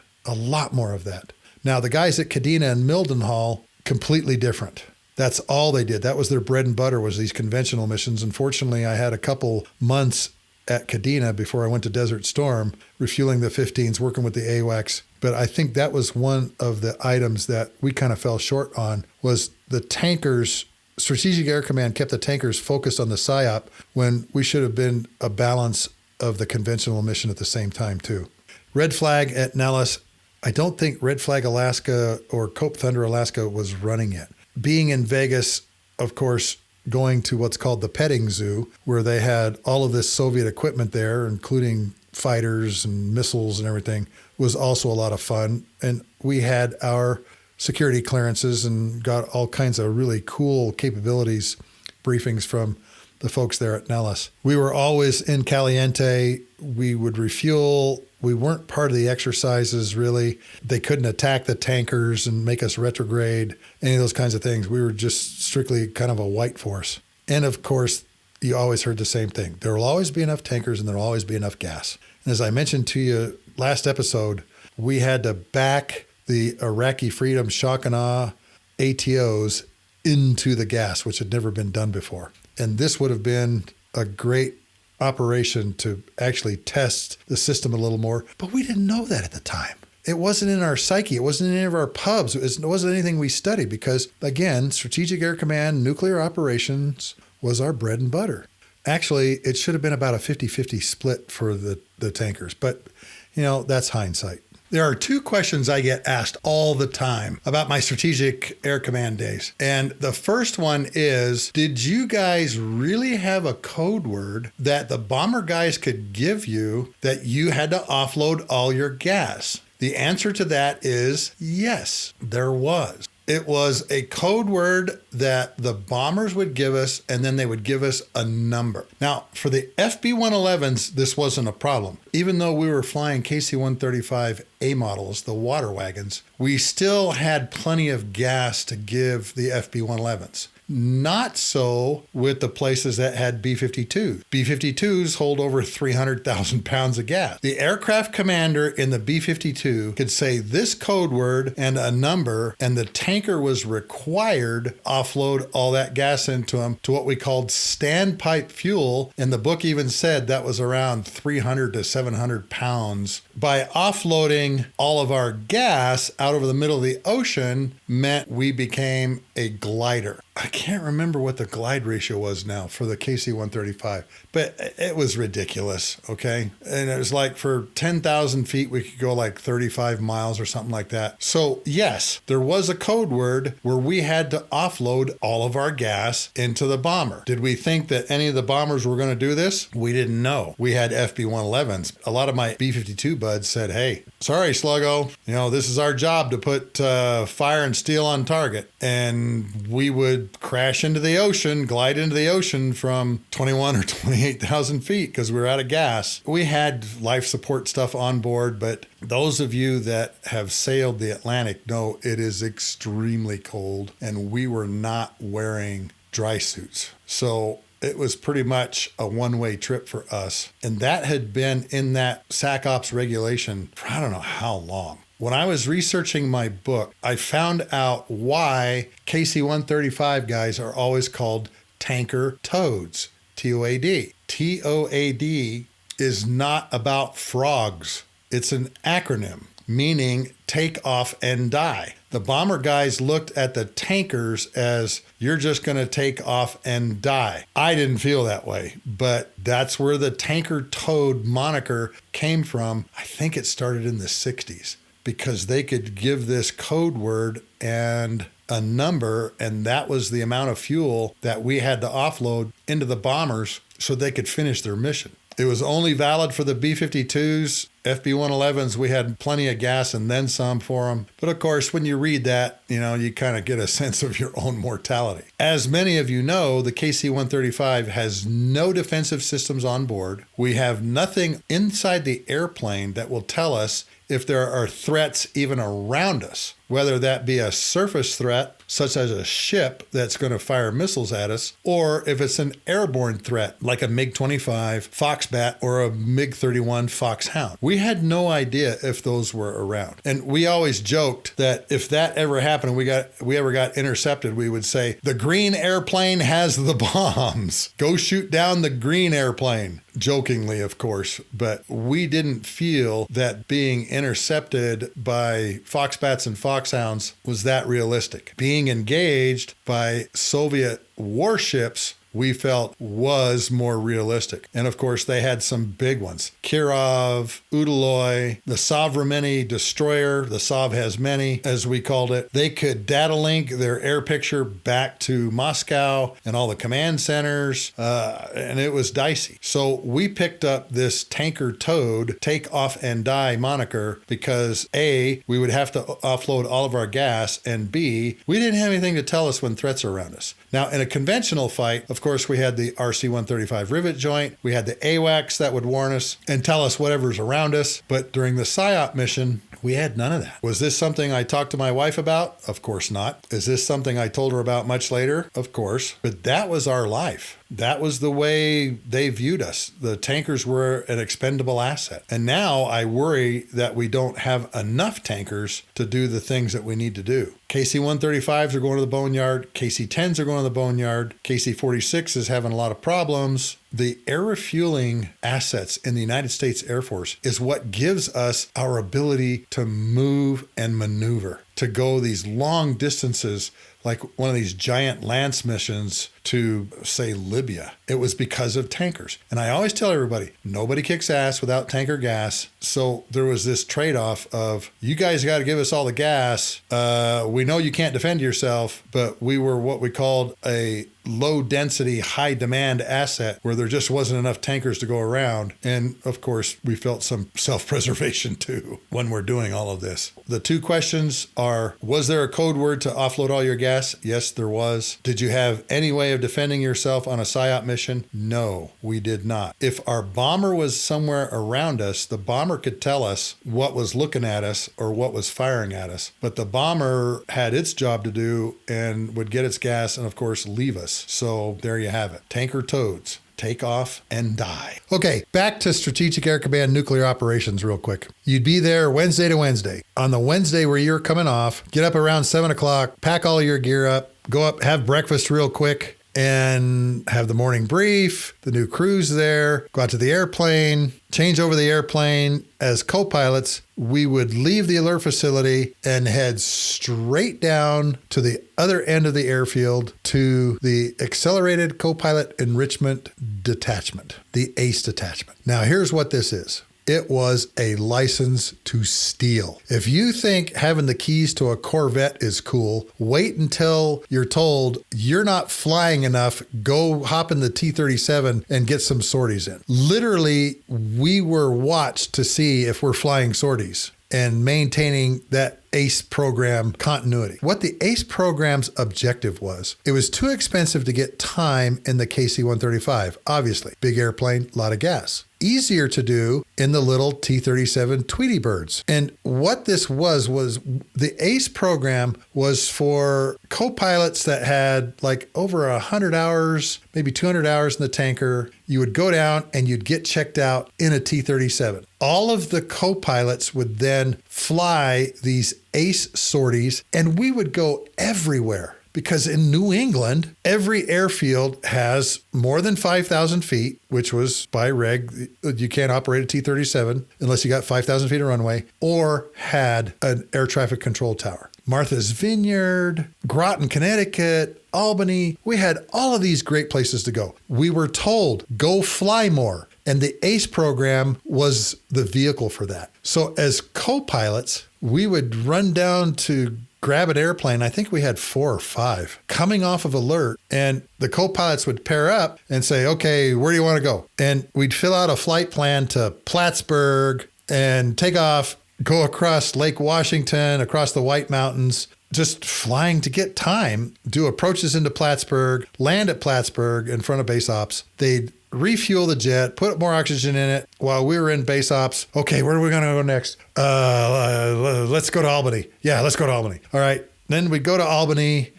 Now, the guys at Kadena and Mildenhall, completely different. That's all they did. That was their bread and butter, was these conventional missions. Unfortunately, I had a couple months at Kadena before I went to Desert Storm, refueling the 15s, working with the AWACS. But I think that was one of the items that we kind of fell short on, was the tankers. Strategic Air Command kept the tankers focused on the SIOP when we should have been a balance of the conventional mission at the same time too. Red flag at Nellis. I don't think Red Flag Alaska or Cope Thunder Alaska was running yet. Being in Vegas, of course, going to what's called the petting zoo, where they had all of this Soviet equipment there, including fighters and missiles and everything, was also a lot of fun. And we had our security clearances and got all kinds of really cool capabilities briefings from the folks there at Nellis. We were always in Caliente. We would refuel. We weren't part of the exercises, really. They couldn't attack the tankers and make us retrograde, any of those kinds of things. We were just strictly kind of a white force. And of course, you always heard the same thing. There will always be enough tankers and there will always be enough gas. And as I mentioned to you last episode, we had to back the Iraqi Freedom Shock and Awe ATOs into the gas, which had never been done before. And this would have been a great operation to actually test the system a little more, but we didn't know that at the time. It wasn't in our psyche. It wasn't in any of our pubs. It wasn't anything we studied because, again, Strategic Air Command, nuclear operations was our bread and butter. Actually, it should have been about a 50-50 split for the tankers, but, that's hindsight. There are 2 questions I get asked all the time about my Strategic Air Command days. And the first one is, did you guys really have a code word that the bomber guys could give you that you had to offload all your gas? The answer to that is yes, there was. It was a code word that the bombers would give us, and then they would give us a number. Now, for the FB-111s, this wasn't a problem. Even though we were flying KC-135A models, the water wagons, we still had plenty of gas to give the FB-111s. Not so with the places that had B-52s. B-52s hold over 300,000 pounds of gas. The aircraft commander in the B-52 could say this code word and a number, and the tanker was required to offload all that gas into them to what we called standpipe fuel. And the book even said that was around 300 to 700 pounds. By offloading all of our gas out over the middle of the ocean meant we became a glider. I can't remember what the glide ratio was now for the KC-135, but it was ridiculous, okay? And it was like for 10,000 feet, we could go like 35 miles or something like that. So yes, there was a code word where we had to offload all of our gas into the bomber. Did we think that any of the bombers were going to do this? We didn't know. We had FB-111s. A lot of my B-52 buds said, hey, sorry, Sluggo, this is our job to put fire and steel on target. And we would crash into the ocean, glide into the ocean from 21 or 28,000 feet because we were out of gas. We had life support stuff on board, but those of you that have sailed the Atlantic know it is extremely cold, and we were not wearing dry suits. So it was pretty much a one-way trip for us. And that had been in that SAC Ops regulation for I don't know how long. When I was researching my book, I found out why KC-135 guys are always called tanker toads, TOAD. TOAD is not about frogs. It's an acronym. meaning take off and die. The bomber guys looked at the tankers as you're just going to take off and die. I didn't feel that way, but that's where the tanker toad moniker came from. I think it started in the 60s because they could give this code word and a number, and that was the amount of fuel that we had to offload into the bombers so they could finish their mission. It was only valid for the B-52s. FB-111s, we had plenty of gas and then some for them. But of course, when you read that, you kind of get a sense of your own mortality. As many of you know, the KC-135 has no defensive systems on board. We have nothing inside the airplane that will tell us if there are threats even around us, whether that be a surface threat, such as a ship that's going to fire missiles at us, or if it's an airborne threat, like a MiG-25 Foxbat or a MiG-31 Foxhound. We had no idea if those were around. And we always joked that if that ever happened, we ever got intercepted, we would say, the green airplane has the bombs. Go shoot down the green airplane. Jokingly, of course, but we didn't feel that being intercepted by Foxbats and Foxhounds was that realistic. Being engaged by Soviet warships, we felt was more realistic. And of course, they had some big ones. Kirov, Udaloy, the Sovrameni destroyer, the Sov has many, as we called it. They could data link their air picture back to Moscow and all the command centers, and it was dicey. So we picked up this tanker toad, take off and die moniker because A, we would have to offload all of our gas, and B, we didn't have anything to tell us when threats are around us. Now, in a conventional fight, of course, we had the RC-135 rivet joint. We had the AWACS that would warn us and tell us whatever's around us. But during the SIOP mission, we had none of that. Was this something I talked to my wife about? Of course not. Is this something I told her about much later? Of course. But that was our life. That was the way they viewed us. The tankers were an expendable asset. And now I worry that we don't have enough tankers to do the things that we need to do. KC-135s are going to the boneyard. KC-10s are going to the boneyard. KC-46 is having a lot of problems. The air refueling assets in the United States Air Force is what gives us our ability to move and maneuver, to go these long distances, like one of these giant Lance missions to, say, Libya. It was because of tankers. And I always tell everybody, nobody kicks ass without tanker gas. So there was this trade-off of, you guys got to give us all the gas. We know you can't defend yourself, but we were what we called a low density, high demand asset where there just wasn't enough tankers to go around. And of course, we felt some self-preservation too when we're doing all of this. The two questions are, was there a code word to offload all your gas? Yes, there was. Did you have any way of defending yourself on a SIOP mission? No, we did not. If our bomber was somewhere around us, the bomber could tell us what was looking at us or what was firing at us. But the bomber had its job to do and would get its gas and of course leave us. So there you have it. Tanker toads. Take off and die. Okay, back to Strategic Air Command nuclear operations real quick. You'd be there Wednesday to Wednesday. On the Wednesday where you're coming off, get up around 7 o'clock, pack all your gear up, go up, have breakfast real quick, and have the morning brief, the new crew's there, go out to the airplane, change over the airplane. As co-pilots, we would leave the alert facility and head straight down to the other end of the airfield to the Accelerated Co-Pilot Enrichment Detachment, the ACE detachment. Now, here's what this is. It was a license to steal. If you think having the keys to a Corvette is cool, wait until you're told you're not flying enough, go hop in the T-37 and get some sorties in. Literally, we were watched to see if we're flying sorties and maintaining that ACE program continuity. What the ACE program's objective was, it was too expensive to get time in the KC-135, obviously. Big airplane, a lot of gas. Easier to do in the little T-37 Tweety Birds. And what this was the ACE program was for co-pilots that had like over 100 hours, maybe 200 hours in the tanker. You would go down and you'd get checked out in a T-37. All of the co-pilots would then fly these ACE sorties, and we would go everywhere. because in New England, every airfield has more than 5,000 feet, which was by reg. You can't operate a T-37 unless you got 5,000 feet of runway, or had an air traffic control tower. Martha's Vineyard, Groton, Connecticut, Albany. We had all of these great places to go. We were told, go fly more. And the ACE program was the vehicle for that. So as co-pilots, we would run down to grab an airplane. I think we had 4 or 5 coming off of alert, and the co-pilots would pair up and say, okay, where do you want to go? And we'd fill out a flight plan to Plattsburgh and take off, go across Lake Washington, across the White Mountains, just flying to get time, do approaches into Plattsburgh, land at Plattsburgh in front of base ops. They'd refuel the jet, put more oxygen in it while we were in base ops. Okay, where are we going to go next? Let's go to Albany. Yeah, let's go to Albany. All right. Then we'd go to Albany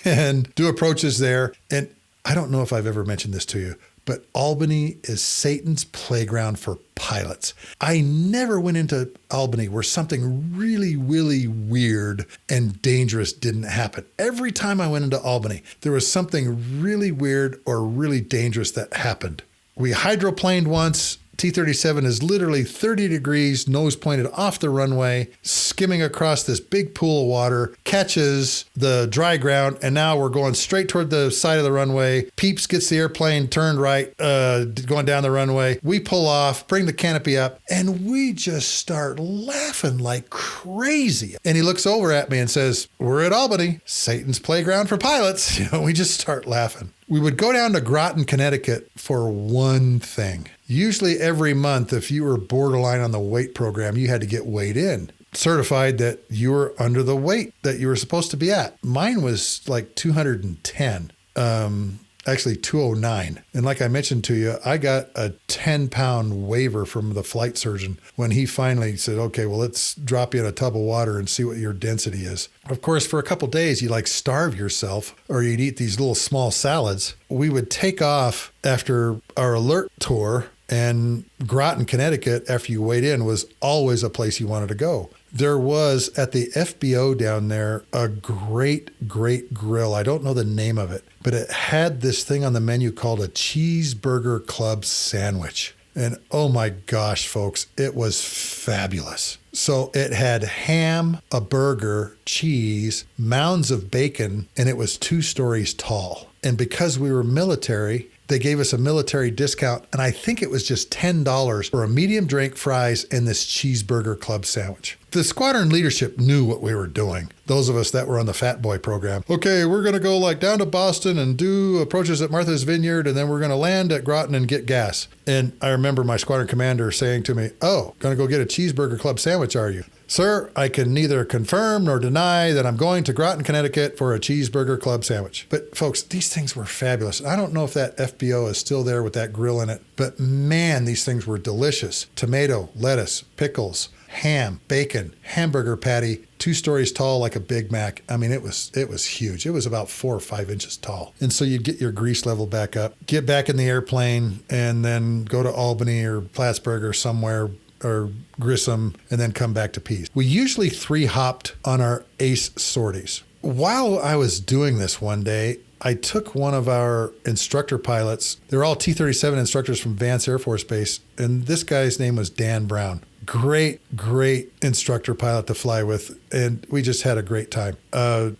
and do approaches there. And I don't know if I've ever mentioned this to you, but Albany is Satan's playground for pilots. I never went into Albany where something really, really weird and dangerous didn't happen. Every time I went into Albany, there was something really weird or really dangerous that happened. We hydroplaned once. T-37 is literally 30 degrees, nose pointed off the runway, skimming across this big pool of water, catches the dry ground, and now we're going straight toward the side of the runway. Peeps gets the airplane turned right, going down the runway. We pull off, bring the canopy up, and we just start laughing like crazy. And he looks over at me and says, we're at Albany, Satan's playground for pilots. We just start laughing. We would go down to Groton, Connecticut for one thing. Usually every month, if you were borderline on the weight program, you had to get weighed in, certified that you were under the weight that you were supposed to be at. Mine was like 210, actually 209. And like I mentioned to you, I got a 10-pound waiver from the flight surgeon when he finally said, okay, well, let's drop you in a tub of water and see what your density is. Of course, for a couple of days, you like starve yourself or you'd eat these little small salads. We would take off after our alert tour, and Groton, Connecticut, after you weighed in, was always a place you wanted to go. There was, at the FBO down there, a great, great grill. I don't know the name of it, but it had this thing on the menu called a cheeseburger club sandwich. And oh my gosh, folks, it was fabulous. So it had ham, a burger, cheese, mounds of bacon, and it was 2 stories tall. And because we were military, they gave us a military discount, and I think it was just $10 for a medium drink, fries, and this cheeseburger club sandwich. The squadron leadership knew what we were doing. Those of us that were on the Fat Boy program. Okay, we're going to go like down to Boston and do approaches at Martha's Vineyard, and then we're going to land at Groton and get gas. And I remember my squadron commander saying to me, oh, going to go get a cheeseburger club sandwich, are you? Sir, I can neither confirm nor deny that I'm going to Groton, Connecticut for a cheeseburger club sandwich. But folks, these things were fabulous. I don't know if that FBO is still there with that grill in it, but man, these things were delicious. Tomato, lettuce, pickles, ham, bacon, hamburger patty, 2 stories tall like a Big Mac. I mean, it was huge. It was about 4 or 5 inches tall. And so you'd get your grease level back up, get back in the airplane, and then go to Albany or Plattsburgh or somewhere, or Grissom, and then come back to Pease. We usually 3-hopped on our ACE sorties. While I was doing this one day, I took one of our instructor pilots. They're all T-37 instructors from Vance Air Force Base, and this guy's name was Dan Brown. Great, great instructor pilot to fly with, and we just had a great time.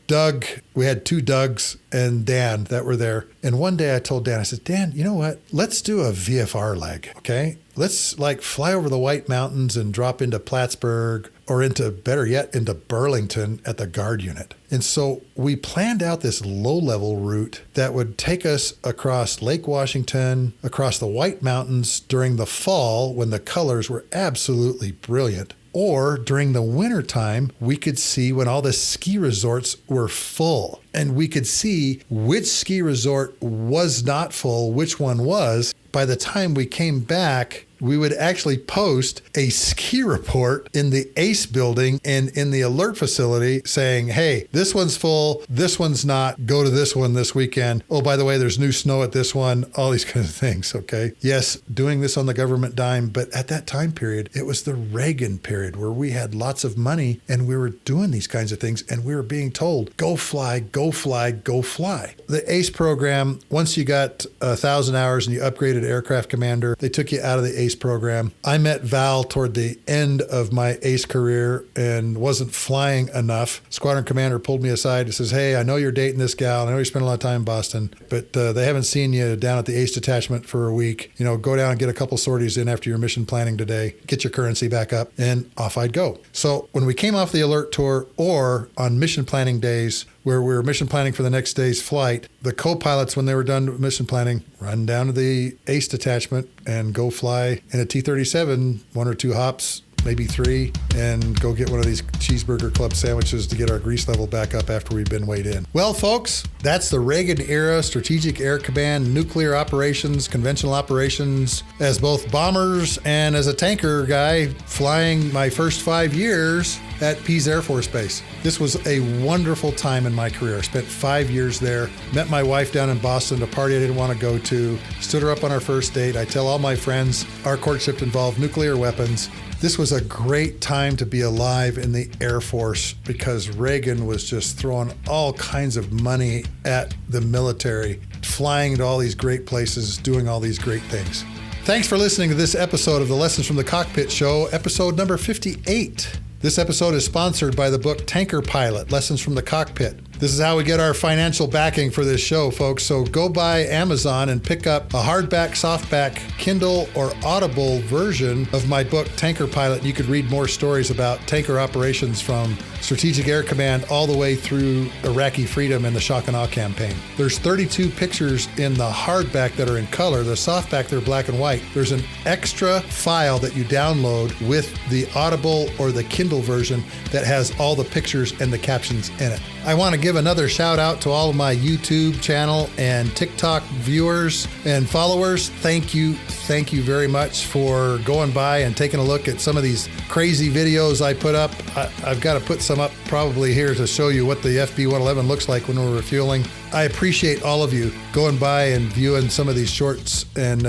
Doug, we had 2 Dougs and Dan that were there. And one day I told Dan, I said, Dan, you know what? Let's do a VFR leg, okay? Let's like fly over the White Mountains and drop into Plattsburgh, or into, better yet, into Burlington at the guard unit. And so we planned out this low-level route that would take us across Lake Washington, across the White Mountains during the fall when the colors were absolutely brilliant. Or during the wintertime, we could see when all the ski resorts were full. And we could see which ski resort was not full, which one was. By the time we came back, we would actually post a ski report in the ACE building and in the alert facility saying, hey, this one's full, this one's not, go to this one this weekend. Oh, by the way, there's new snow at this one, all these kinds of things, okay? Yes, doing this on the government dime, but at that time period, it was the Reagan period where we had lots of money and we were doing these kinds of things and we were being told, go fly, go fly, go fly. The ACE program, once you got 1,000 hours and you upgraded aircraft commander, they took you out of the ACE program. I met Val toward the end of my ACE career and wasn't flying enough. Squadron commander pulled me aside and says, hey, I know you're dating this gal. I know you spent a lot of time in Boston, but they haven't seen you down at the ACE detachment for a week. You know, go down and get a couple sorties in after your mission planning today, get your currency back up, and off I'd go. So when we came off the alert tour or on mission planning days where we were mission planning for the next day's flight, the co-pilots, when they were done with mission planning, run down to the ACE detachment and go fly in a T-37, 1 or 2 hops, maybe 3, and go get one of these cheeseburger club sandwiches to get our grease level back up after we've been weighed in. Well, folks, that's the Reagan era Strategic Air Command, nuclear operations, conventional operations, as both bombers and as a tanker guy flying my first 5 years at Pease Air Force Base. This was a wonderful time in my career. I spent 5 years there, met my wife down in Boston, a party I didn't want to go to, stood her up on our first date. I tell all my friends our courtship involved nuclear weapons. This was a great time to be alive in the Air Force because Reagan was just throwing all kinds of money at the military, flying to all these great places, doing all these great things. Thanks for listening to this episode of the Lessons from the Cockpit Show, episode number 58. This episode is sponsored by the book Tanker Pilot, Lessons from the Cockpit. This is how we get our financial backing for this show, folks. So go by Amazon and pick up a hardback, softback, Kindle, or Audible version of my book, Tanker Pilot. You could read more stories about tanker operations from Strategic Air Command all the way through Iraqi freedom and the Shock and Awe campaign. There's 32 pictures in the hardback that are in color. The softback, they're black and white. There's an extra file that you download with the Audible or the Kindle version that has all the pictures and the captions in it. I want to give another shout out to all of my YouTube channel and TikTok viewers and followers. Thank you very much for going by and taking a look at some of these crazy videos I put up. I've got to put some up probably here to show you what the FB-111 looks like when we're refueling. I appreciate all of you going by and viewing some of these shorts and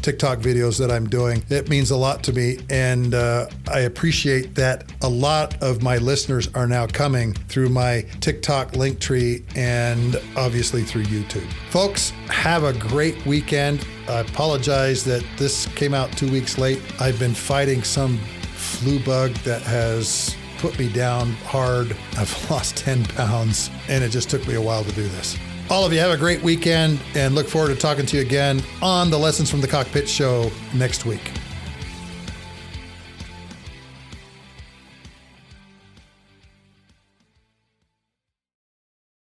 TikTok videos that I'm doing. It means a lot to me, and I appreciate that a lot of my listeners are now coming through my TikTok link tree and obviously through YouTube. Folks, have a great weekend. I apologize that this came out 2 weeks late. I've been fighting some flu bug that has put me down hard. I've lost 10 pounds, and it just took me a while to do this. All of you have a great weekend and look forward to talking to you again on the Lessons from the Cockpit Show next week.